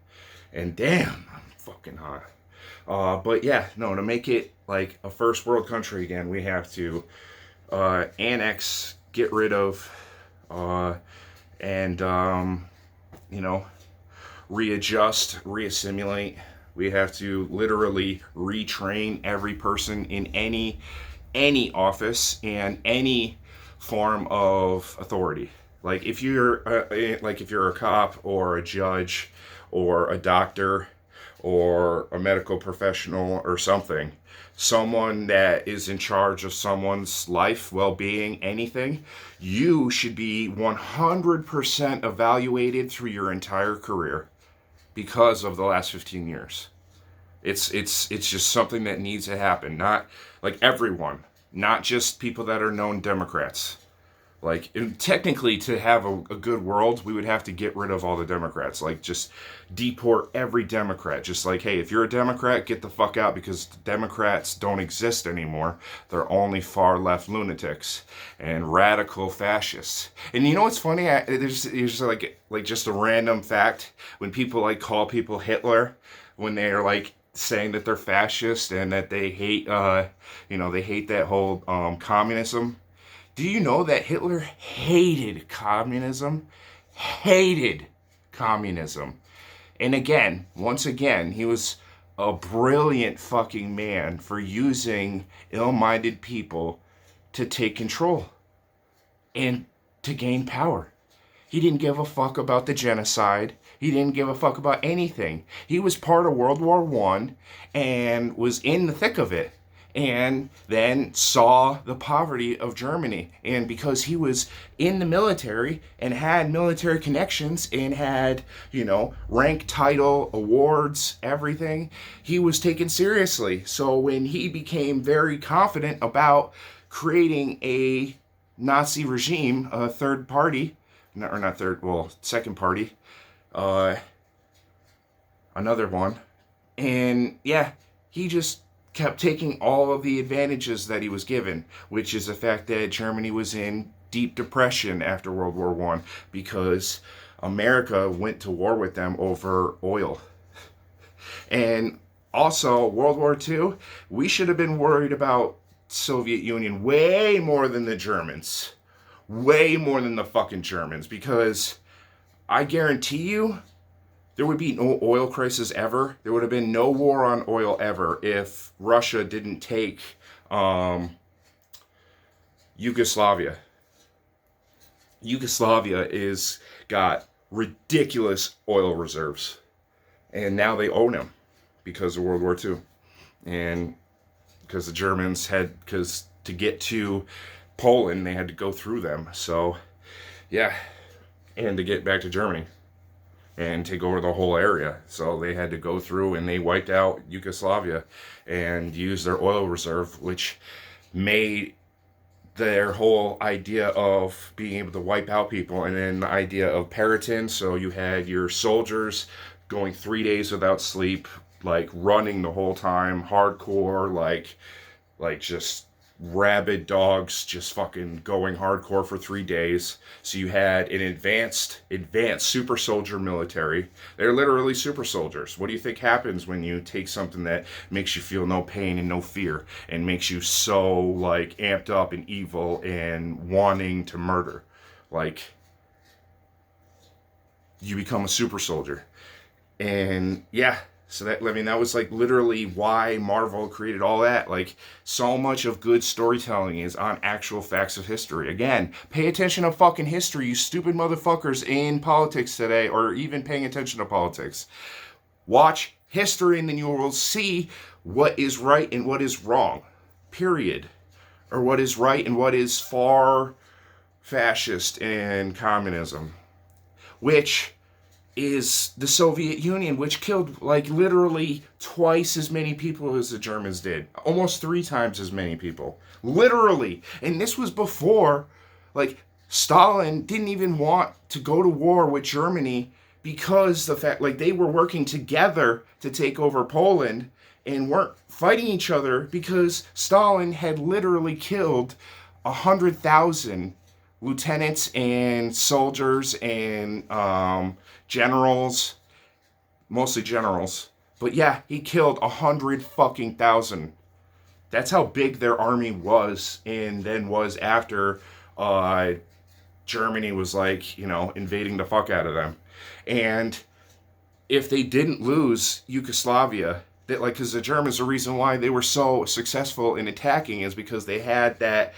and damn, I'm fucking hot. But yeah, no, to make it like a first world country again, we have to annex, get rid of, readjust, reassimilate. We have to literally retrain every person in any office and any form of authority. Like if you're a cop or a judge or a doctor or a medical professional or something, someone that is in charge of someone's life, well-being, anything, you should be 100% evaluated through your entire career because of the last 15 years. It's just something that needs to happen. Not like everyone, not just people that are known Democrats. Like, technically, to have a good world, we would have to get rid of all the Democrats. Like, just deport every Democrat. Just like, hey, if you're a Democrat, get the fuck out, because Democrats don't exist anymore. They're only far left lunatics and radical fascists. And you know what's funny? There's like just a random fact when people like call people Hitler, when they're like saying that they're fascist and that they hate, they hate that whole communism. Do you know that Hitler hated communism? Hated communism. And again, once again, he was a brilliant fucking man for using ill-minded people to take control and to gain power. He didn't give a fuck about the genocide. He didn't give a fuck about anything. He was part of World War I and was in the thick of it. And then saw the poverty of Germany. And because he was in the military and had military connections and had, rank, title, awards, everything, he was taken seriously. So when he became very confident about creating a Nazi regime, a third party, second party, another one, and yeah, he just kept taking all of the advantages that he was given, which is the fact that Germany was in deep depression after World War I because America went to war with them over oil. And also, World War II, we should have been worried about Soviet Union way more than the Germans. Way more than the fucking Germans, because I guarantee you, there would be no oil crisis ever. There would have been no war on oil ever if Russia didn't take Yugoslavia. Yugoslavia is got ridiculous oil reserves. And now they own them because of World War II. And because the Germans because to get to Poland, they had to go through them. So, yeah. And to get back to Germany and take over the whole area. So they had to go through and they wiped out Yugoslavia and used their oil reserve, which made their whole idea of being able to wipe out people, and then the idea of Peloton. So you had your soldiers going 3 days without sleep, like running the whole time, hardcore, like just rabid dogs just fucking going hardcore for 3 days. So you had an advanced super soldier military. They're literally super soldiers. What do you think happens when you take something that makes you feel no pain and no fear and makes you so like amped up and evil and wanting to murder? Like, you become a super soldier. And yeah, so that was like literally why Marvel created all that. Like, so much of good storytelling is on actual facts of history. Again, pay attention to fucking history, you stupid motherfuckers in politics today, or even paying attention to politics. Watch history and then you will see what is right and what is wrong. Period. Or what is right and what is far fascist and communism. Which is the Soviet Union, which killed like literally twice as many people as the Germans did. Almost 3 times as many people. Literally. And this was before, like, Stalin didn't even want to go to war with Germany because the fact, like, they were working together to take over Poland and weren't fighting each other because Stalin had literally killed 100,000 lieutenants and soldiers and generals, mostly generals. But yeah, he killed 100,000. That's how big their army was, and then was after Germany was like, invading the fuck out of them. And if they didn't lose Yugoslavia, That, like, because the Germans, the reason why they were so successful in attacking is because they had that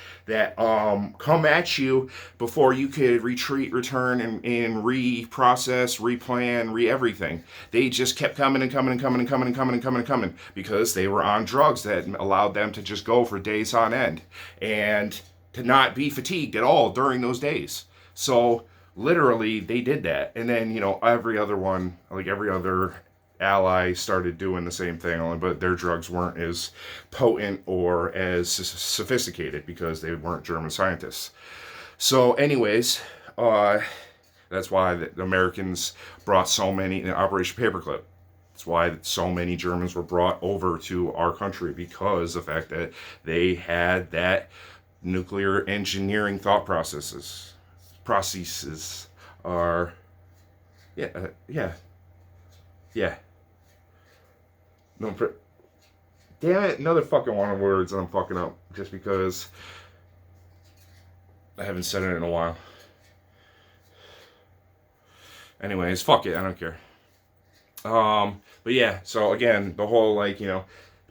come at you before you could retreat, return, and reprocess, replan, everything. They just kept coming and coming and coming and coming and coming and coming and coming because they were on drugs that allowed them to just go for days on end and to not be fatigued at all during those days. So literally, they did that, and then every other one, like every other ally started doing the same thing, but their drugs weren't as potent or as sophisticated because they weren't German scientists. So anyways, that's why the Americans brought so many in Operation Paperclip. That's why so many Germans were brought over to our country, because the fact that they had that nuclear engineering thought processes are yeah. No, damn it, another fucking one of words I'm fucking up just because I haven't said it in a while. Anyways, fuck it, I don't care. But yeah, so again, the whole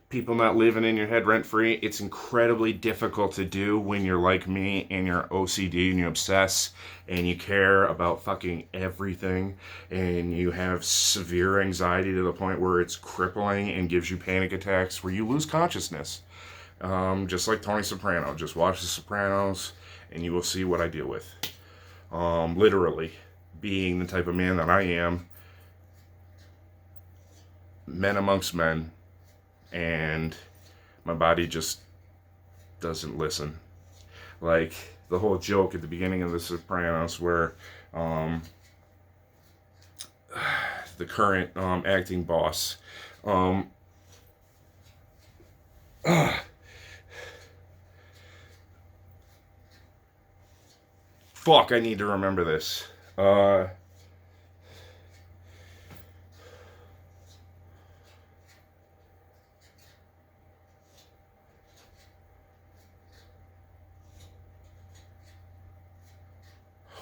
people not living in your head rent free, it's incredibly difficult to do when you're like me and you're OCD and you obsess and you care about fucking everything and you have severe anxiety to the point where it's crippling and gives you panic attacks where you lose consciousness. Just like Tony Soprano. Just watch The Sopranos and you will see what I deal with. Literally, being the type of man that I am, men amongst men, and my body just doesn't listen. Like the whole joke at the beginning of The Sopranos where the current acting boss fuck, I need to remember this.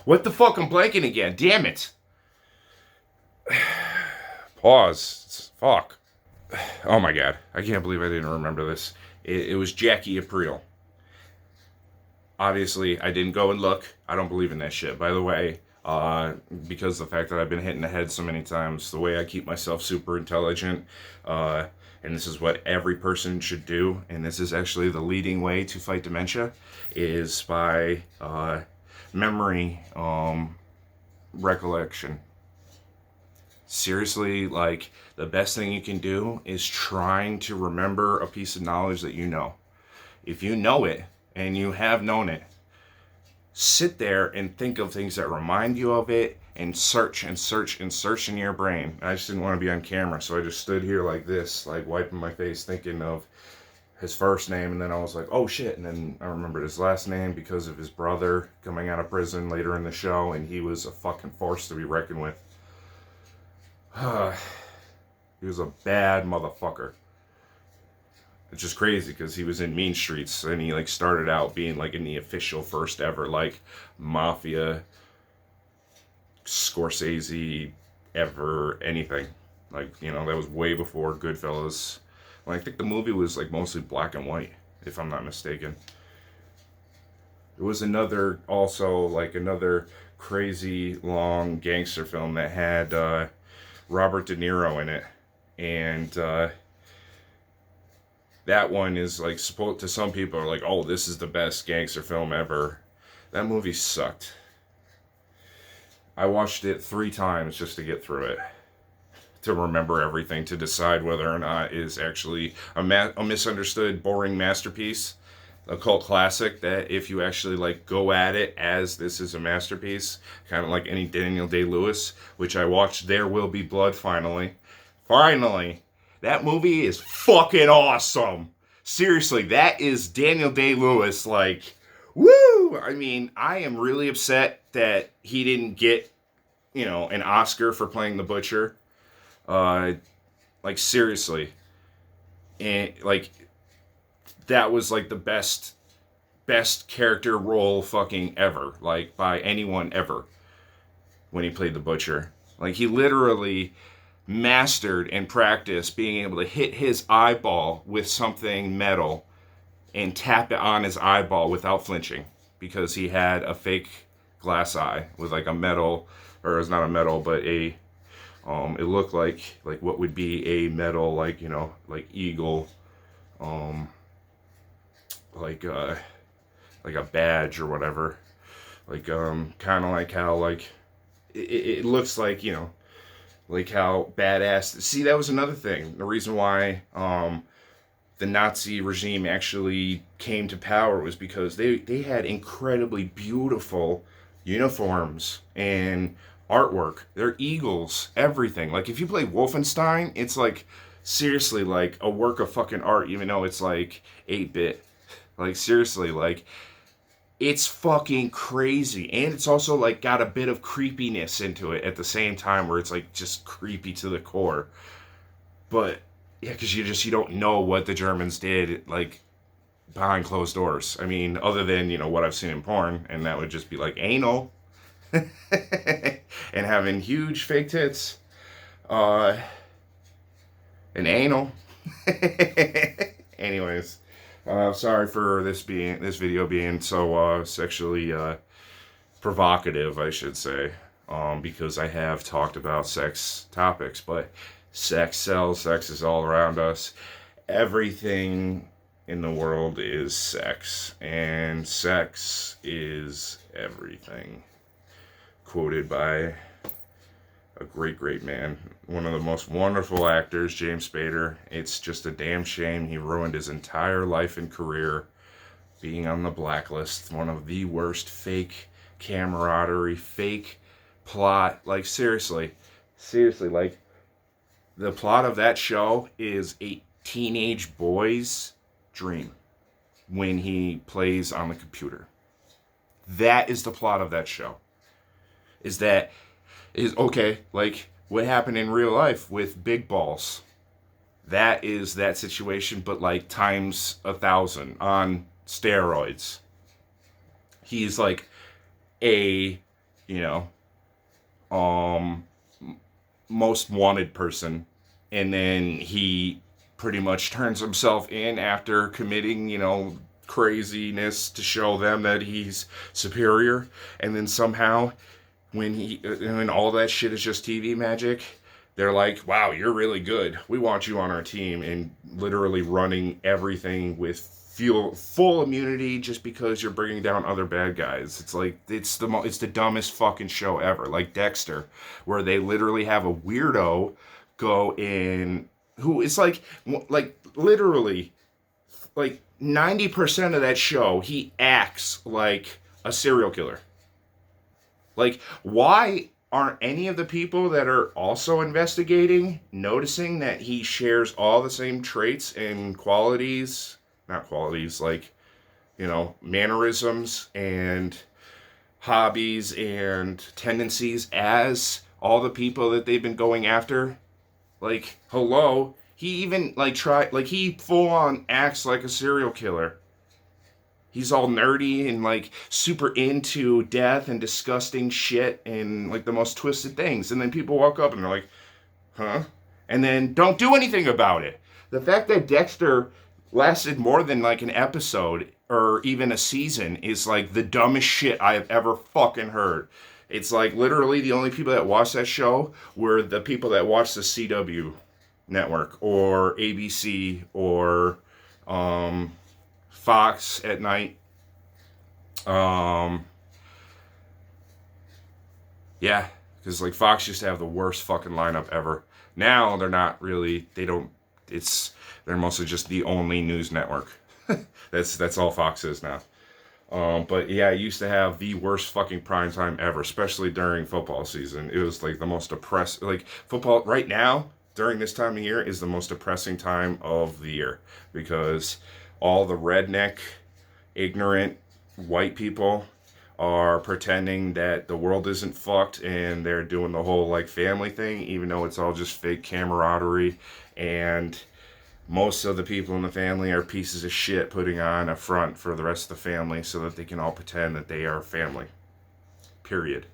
What the fuck? I'm blanking again. Damn it. Pause. Fuck. Oh my god. I can't believe I didn't remember this. It was Jackie Aprile. Obviously, I didn't go and look. I don't believe in that shit. By the way, because of the fact that I've been hit in the head so many times, the way I keep myself super intelligent, and this is what every person should do, and this is actually the leading way to fight dementia, is by memory recollection. Seriously, like, the best thing you can do is trying to remember a piece of knowledge that you know. If you know it, and you have known it, sit there and think of things that remind you of it, and search and search and search in your brain. I just didn't want to be on camera, so I just stood here like this, like wiping my face, thinking of his first name, and then I was like, oh shit, and then I remembered his last name because of his brother coming out of prison later in the show, and he was a fucking force to be reckoned with. He was a bad motherfucker. It's just crazy because he was in Mean Streets and he started out being in the official first ever mafia Scorsese ever anything. That was way before Goodfellas. I think the movie was mostly black and white, if I'm not mistaken. It was another crazy long gangster film that had Robert De Niro in it, and that one is supposed to, some people are oh, this is the best gangster film ever. That movie sucked. I watched it 3 times just to get through it, to remember everything, to decide whether or not it is actually a misunderstood, boring masterpiece, a cult classic that if you actually go at it as this is a masterpiece, kind of like any Daniel Day-Lewis, which I watched There Will Be Blood finally. That movie is fucking awesome. Seriously, that is Daniel Day-Lewis, woo! I mean, I am really upset that he didn't get, an Oscar for playing the Butcher. Seriously. And, that was, the best character role fucking ever, by anyone ever, when he played the Butcher. He literally mastered and practiced being able to hit his eyeball with something metal and tap it on his eyeball without flinching because he had a fake glass eye with like a metal, or it's not a metal, but a it looked like what would be a metal, like, you know, like eagle, like a badge or whatever, like kind of like how like it looks like, you know, like how badass. See, that was another thing. The reason why the Nazi regime actually came to power was because they had incredibly beautiful uniforms and artwork. They're eagles, everything. Like if you play Wolfenstein, it's like seriously like a work of fucking art, even though it's like 8-bit. Like seriously, like it's fucking crazy. And it's also like got a bit of creepiness into it at the same time, where it's like just creepy to the core. But yeah, because you don't know what the Germans did like behind closed doors. I mean, other than, you know, what I've seen in porn, and that would just be like anal and having huge fake tits, and anal. Anyways, sorry for this video being so sexually provocative, I should say, because I have talked about sex topics, but sex sells. Sex is all around us. Everything in the world is sex, and sex is everything. Quoted by a great man, one of the most wonderful actors, James Spader. It's just a damn shame he ruined his entire life and career being on the blacklist. One of the worst fake camaraderie, fake plot. Like seriously, like the plot of that show is a teenage boy's dream when he plays on the computer. That is the plot of that show. Is okay, like what happened in real life with Big Balls. That is that situation, but like times 1,000 on steroids. He's like a, you know, most wanted person, and then he pretty much turns himself in after committing, you know, craziness to show them that he's superior, and then somehow when all that shit is just TV magic, they're like, wow, you're really good, we want you on our team, and literally running everything with full immunity just because you're bringing down other bad guys. It's like it's the dumbest fucking show ever, like Dexter, where they literally have a weirdo go in who is like literally like 90% of that show he acts like a serial killer. Like, why aren't any of the people that are also investigating noticing that he shares all the same traits and qualities, not qualities, like, you know, mannerisms and hobbies and tendencies as all the people that they've been going after? Like, hello, he even, like, he full on acts like a serial killer. He's all nerdy and like super into death and disgusting shit and like the most twisted things. And then people walk up and they're like, huh? And then don't do anything about it. The fact that Dexter lasted more than like an episode or even a season is like the dumbest shit I have ever fucking heard. It's like literally the only people that watched that show were the people that watched the CW network or ABC or Fox at night. Yeah, because like Fox used to have the worst fucking lineup ever. Now they're not really. They're mostly just the only news network. That's all Fox is now. But yeah, it used to have the worst fucking prime time ever, especially during football season. It was like the most depressed. Like football right now during this time of year is the most depressing time of the year because all the redneck, ignorant white people are pretending that the world isn't fucked, and they're doing the whole like family thing, even though it's all just fake camaraderie, and most of the people in the family are pieces of shit putting on a front for the rest of the family so that they can all pretend that they are family. Period.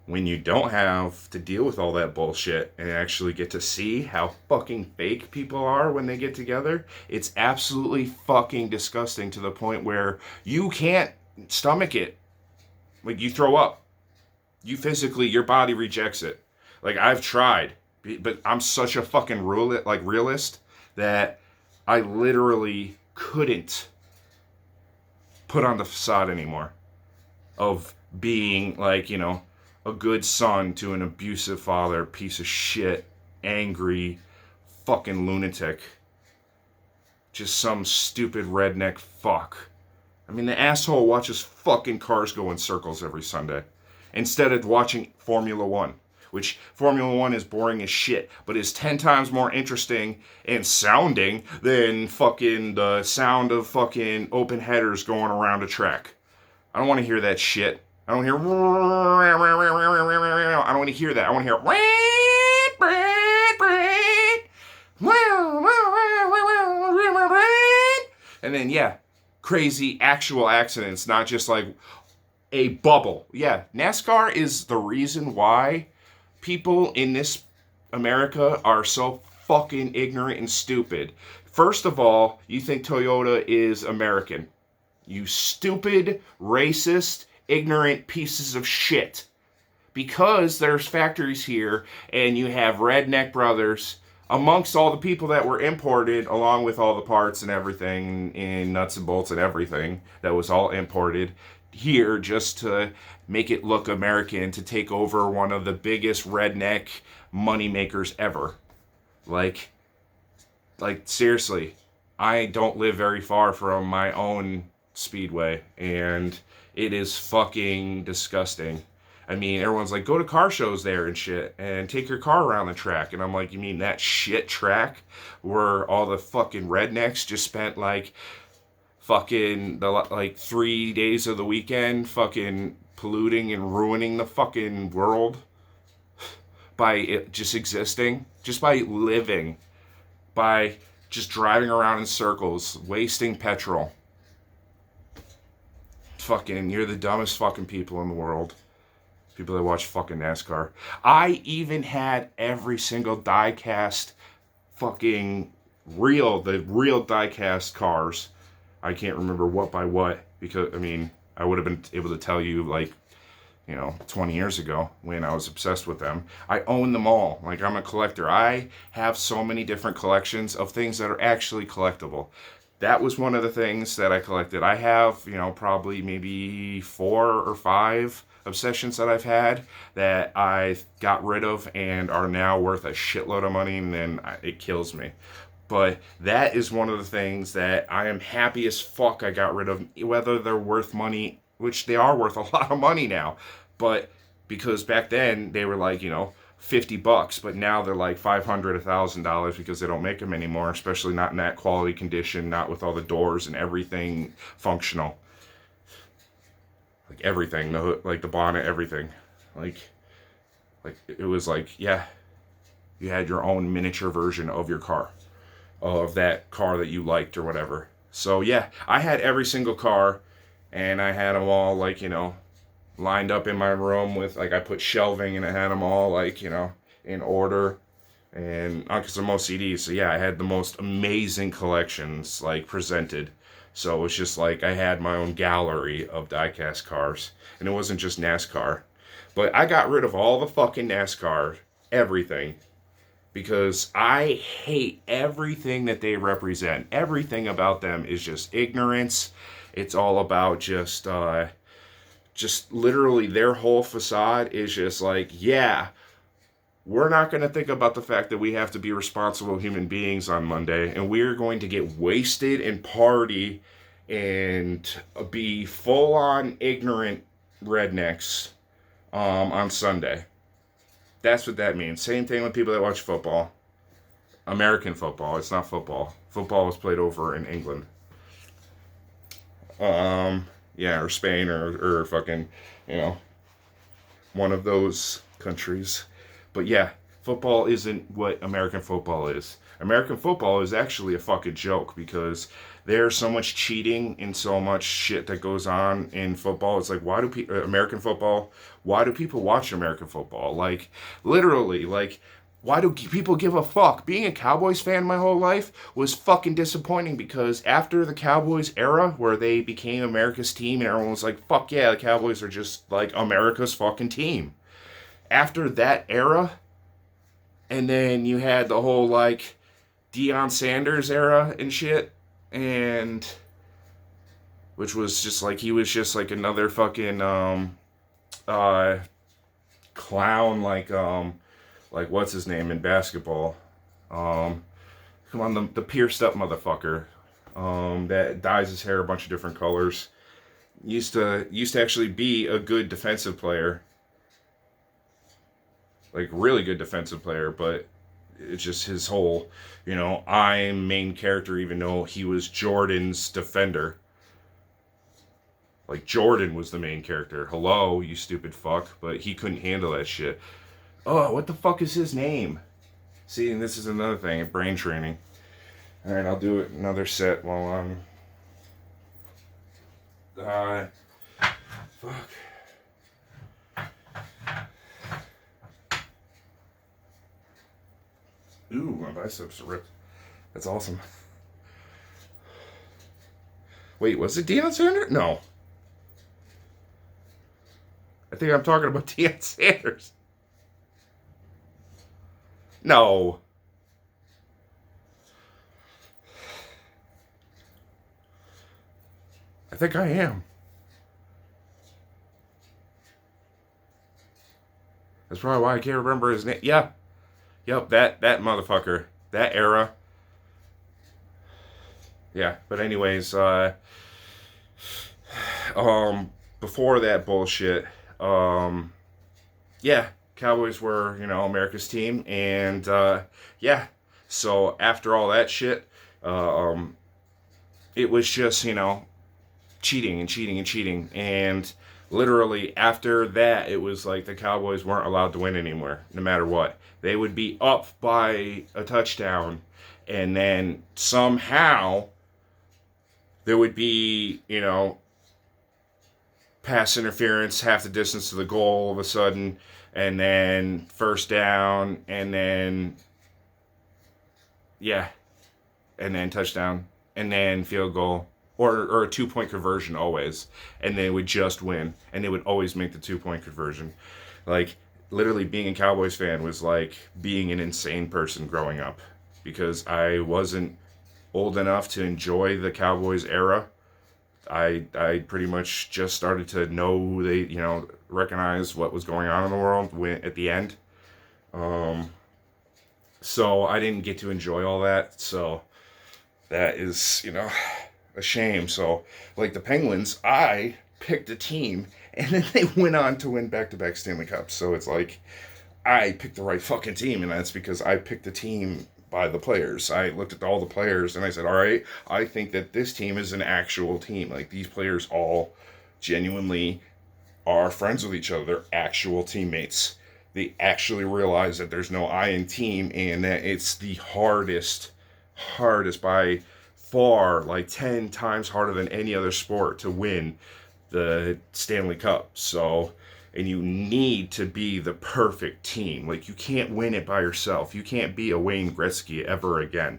when you don't have to deal with all that bullshit and actually get to see how fucking fake people are when they get together, it's absolutely fucking disgusting to the point where you can't stomach it. Like, you throw up. You physically, your body rejects it. Like, I've tried, but I'm such a fucking realist that I literally couldn't put on the facade anymore of being like, a good son to an abusive father, piece of shit, angry, fucking lunatic. Just some stupid redneck fuck. I mean, the asshole watches fucking cars go in circles every Sunday instead of watching Formula One, which Formula One is boring as shit, but is 10 times more interesting and sounding than fucking the sound of fucking open headers going around a track. I don't want to hear that shit. I don't hear. I don't want to hear that. I want to hear. And then, yeah, crazy actual accidents, not just like a bubble. Yeah, NASCAR is the reason why people in this America are so fucking ignorant and stupid. First of all, you think Toyota is American. You stupid, racist, ignorant pieces of shit. Because there's factories here and you have redneck brothers amongst all the people that were imported, along with all the parts and everything, and nuts and bolts and everything that was all imported here just to make it look American, to take over one of the biggest redneck money makers ever. Like seriously, I don't live very far from my own speedway, and it is fucking disgusting. I mean, everyone's like, go to car shows there and shit, and take your car around the track. And I'm like, you mean that shit track where all the fucking rednecks just spent like fucking 3 days of the weekend fucking polluting and ruining the fucking world by it just existing, just by living, by just driving around in circles, wasting petrol. Fucking, you're the dumbest fucking people in the world. People that watch fucking NASCAR. I even had every single die-cast fucking the real die-cast cars. I can't remember what by what, because, I mean, I would have been able to tell you, 20 years ago when I was obsessed with them. I own them all. Like, I'm a collector. I have so many different collections of things that are actually collectible. That was one of the things that I collected. I have, probably maybe 4 or 5 obsessions that I've had that I got rid of and are now worth a shitload of money, and then it kills me. But that is one of the things that I am happy as fuck I got rid of, whether they're worth money, which they are worth a lot of money now. But because back then they were like, $50, but now they're like $500, $1,000 because they don't make them anymore, especially not in that quality condition, not with all the doors and everything functional. Like everything, the bonnet, everything. Like it was like, yeah, you had your own miniature version of your car, of that car that you liked or whatever. So yeah, I had every single car, and I had them all lined up in my room with, I put shelving, and I had them all in order, and because I'm most CDs, so yeah, I had the most amazing collections presented. So it was just I had my own gallery of diecast cars, and it wasn't just NASCAR, but I got rid of all the fucking NASCAR, everything, because I hate everything that they represent. Everything about them is just ignorance. It's all about just literally their whole facade is just yeah, we're not going to think about the fact that we have to be responsible human beings on Monday, and we're going to get wasted and party and be full-on ignorant rednecks on Sunday. That's what that means. Same thing with people that watch football. American football. It's not football. Football was played over in England. Yeah, or Spain, or fucking, one of those countries. But yeah, Football isn't what American football is. American football is actually a fucking joke because there's so much cheating and so much shit that goes on in football. It's like, why do American football? Why do people watch American football? Like, literally, like, why do people give a fuck? Being a Cowboys fan my whole life was fucking disappointing because after the Cowboys era where they became America's team and everyone was like, fuck yeah, the Cowboys are just like America's fucking team. After that era, and then you had the whole like Deion Sanders era and shit, and which was just like he was just like another fucking clown like what's his name in basketball? Come on, the pierced up motherfucker that dyes his hair a bunch of different colors. Used to actually be a good defensive player. Like really good defensive player, but it's just his whole, I'm main character even though he was Jordan's defender. Like Jordan was the main character. Hello, you stupid fuck, but he couldn't handle that shit. Oh, what the fuck is his name? See, and this is another thing, brain training. All right, I'll do it another set while I'm fuck. Ooh, my biceps are ripped. That's awesome. Wait, was it Deion Sanders? No. I think I'm talking about Deion Sanders. No. I think I am. That's probably why I can't remember his name. Yeah. Yep, that motherfucker. That era. Yeah, but anyways, before that bullshit, yeah, Cowboys were, America's team, and, yeah, so after all that shit, it was just, cheating and cheating and cheating, and literally after that, it was like the Cowboys weren't allowed to win anymore, no matter what. They would be up by a touchdown, and then somehow there would be, pass interference half the distance to the goal all of a sudden, and then first down, and then, yeah, and then touchdown, and then field goal, or a 2-point conversion always, and they would just win, and they would always make the 2-point conversion. Like, literally being a Cowboys fan was like being an insane person growing up, because I wasn't old enough to enjoy the Cowboys era. I pretty much just started to know who they, recognize what was going on in the world at the end. So I didn't get to enjoy all that. So that is, a shame. So like the Penguins, I picked a team and then they went on to win back-to-back Stanley Cups. So it's like I picked the right fucking team, and that's because I picked the team by the players. I looked at all the players and I said, all right, I think that this team is an actual team. Like, these players all genuinely are friends with each other. They're actual teammates. They actually realize that there's no I in team, and that it's the hardest by far, like 10 times harder than any other sport to win the Stanley Cup. So, and you need to be the perfect team. Like, you can't win it by yourself. You can't be a Wayne Gretzky ever again.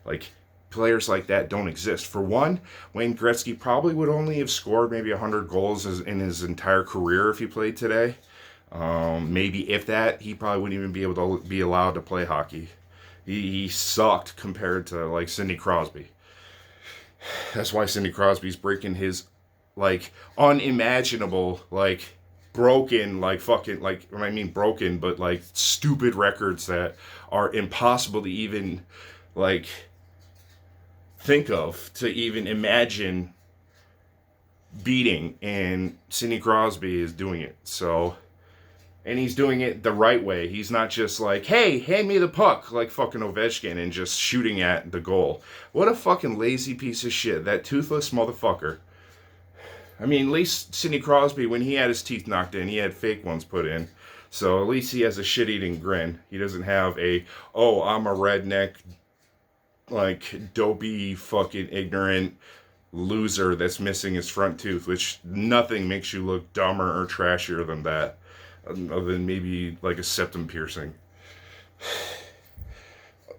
Like, players like that don't exist. For one, Wayne Gretzky probably would only have scored maybe 100 goals in his entire career if he played today. Maybe if that, he probably wouldn't even be able to be allowed to play hockey. He sucked compared to, like, Sidney Crosby. That's why Sidney Crosby's breaking his, like, unimaginable, like, broken, like, fucking, like, when I mean broken, but, like, stupid records that are impossible to even, like, think of, to even imagine beating, and Sidney Crosby is doing it. So, and he's doing it the right way. He's not just like, hey, hand me the puck, like fucking Ovechkin, and just shooting at the goal. What a fucking lazy piece of shit, that toothless motherfucker. I mean, at least Sidney Crosby, when he had his teeth knocked in, he had fake ones put in. So at least he has a shit-eating grin. He doesn't have a, oh, I'm a redneck, like, dopey, fucking ignorant loser that's missing his front tooth, which nothing makes you look dumber or trashier than that, other than maybe, like, a septum piercing.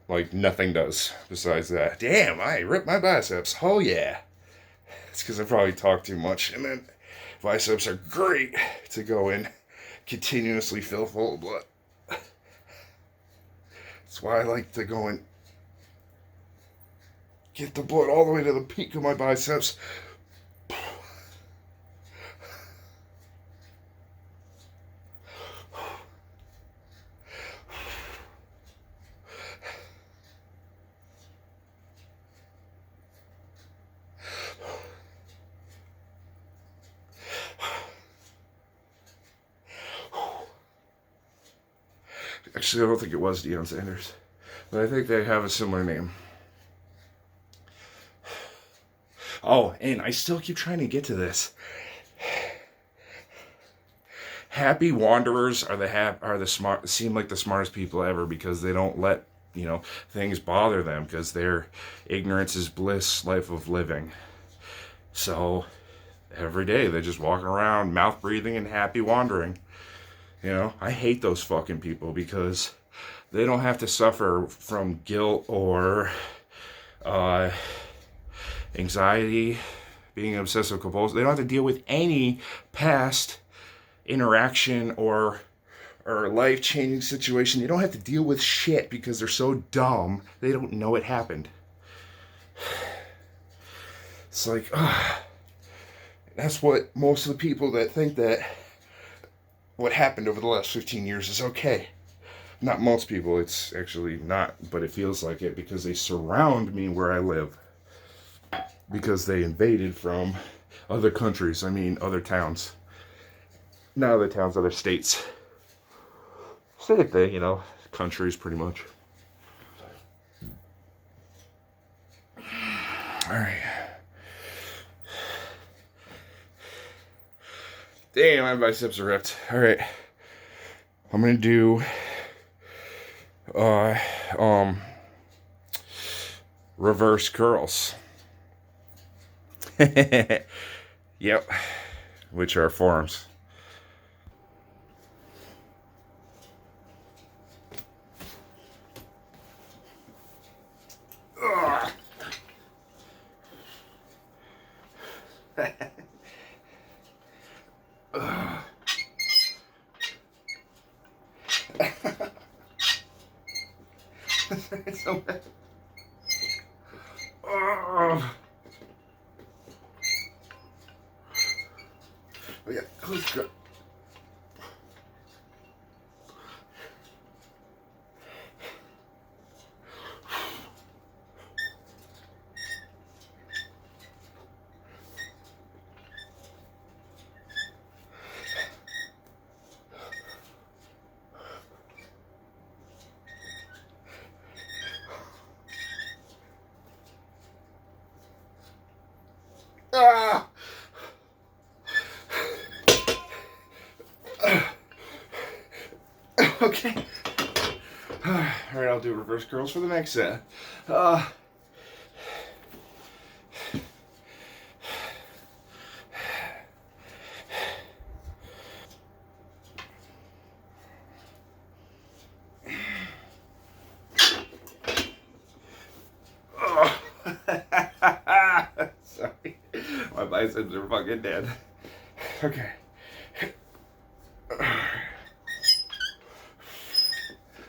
Like, nothing does besides that. Damn, I ripped my biceps. Oh, yeah. It's because I probably talk too much. And then biceps are great to go in, continuously fill full of blood. That's why I like to go and get the blood all the way to the peak of my biceps. Actually, I don't think it was Deion Sanders, but I think they have a similar name. Oh, and I still keep trying to get to this. Happy wanderers are the smart, seem like the smartest people ever, because they don't let, things bother them, because their ignorance is bliss life of living. So every day they just walk around mouth breathing and happy wandering. I hate those fucking people, because they don't have to suffer from guilt or anxiety, being obsessive compulsive. They don't have to deal with any past interaction or life-changing situation. They don't have to deal with shit because they're so dumb they don't know it happened. It's like, that's what most of the people that think that what happened over the last 15 years is okay. Not most people, it's actually not, but it feels like it, because they surround me where I live. Because they invaded from other countries, other towns. Not other towns, other states. Same thing, countries pretty much. Alright. Damn, my biceps are ripped. Alright. I'm gonna do reverse curls. Yep. Which are forearms. It's so bad. Oh yeah, let's go. Ah! Okay. Alright, I'll do reverse curls for the next set. Sorry. My biceps are fucking dead. Okay.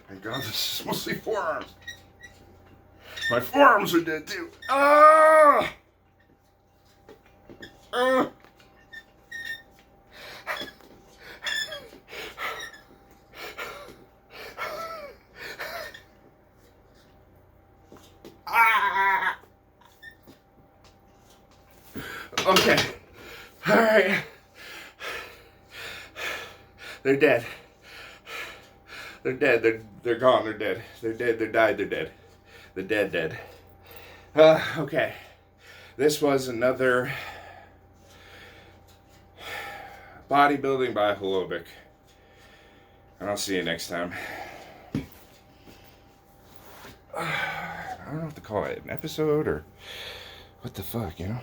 Thank God this is mostly forearms. My forearms are dead too. Ah! Ah! Ah! Okay. All right. They're dead. They're dead. They're gone. They're dead. They're dead. They're died. They're dead. They're dead. Okay. This was another bodybuilding by Holobic. And I'll see you next time. I don't know what to call it, an episode or what the fuck, you know?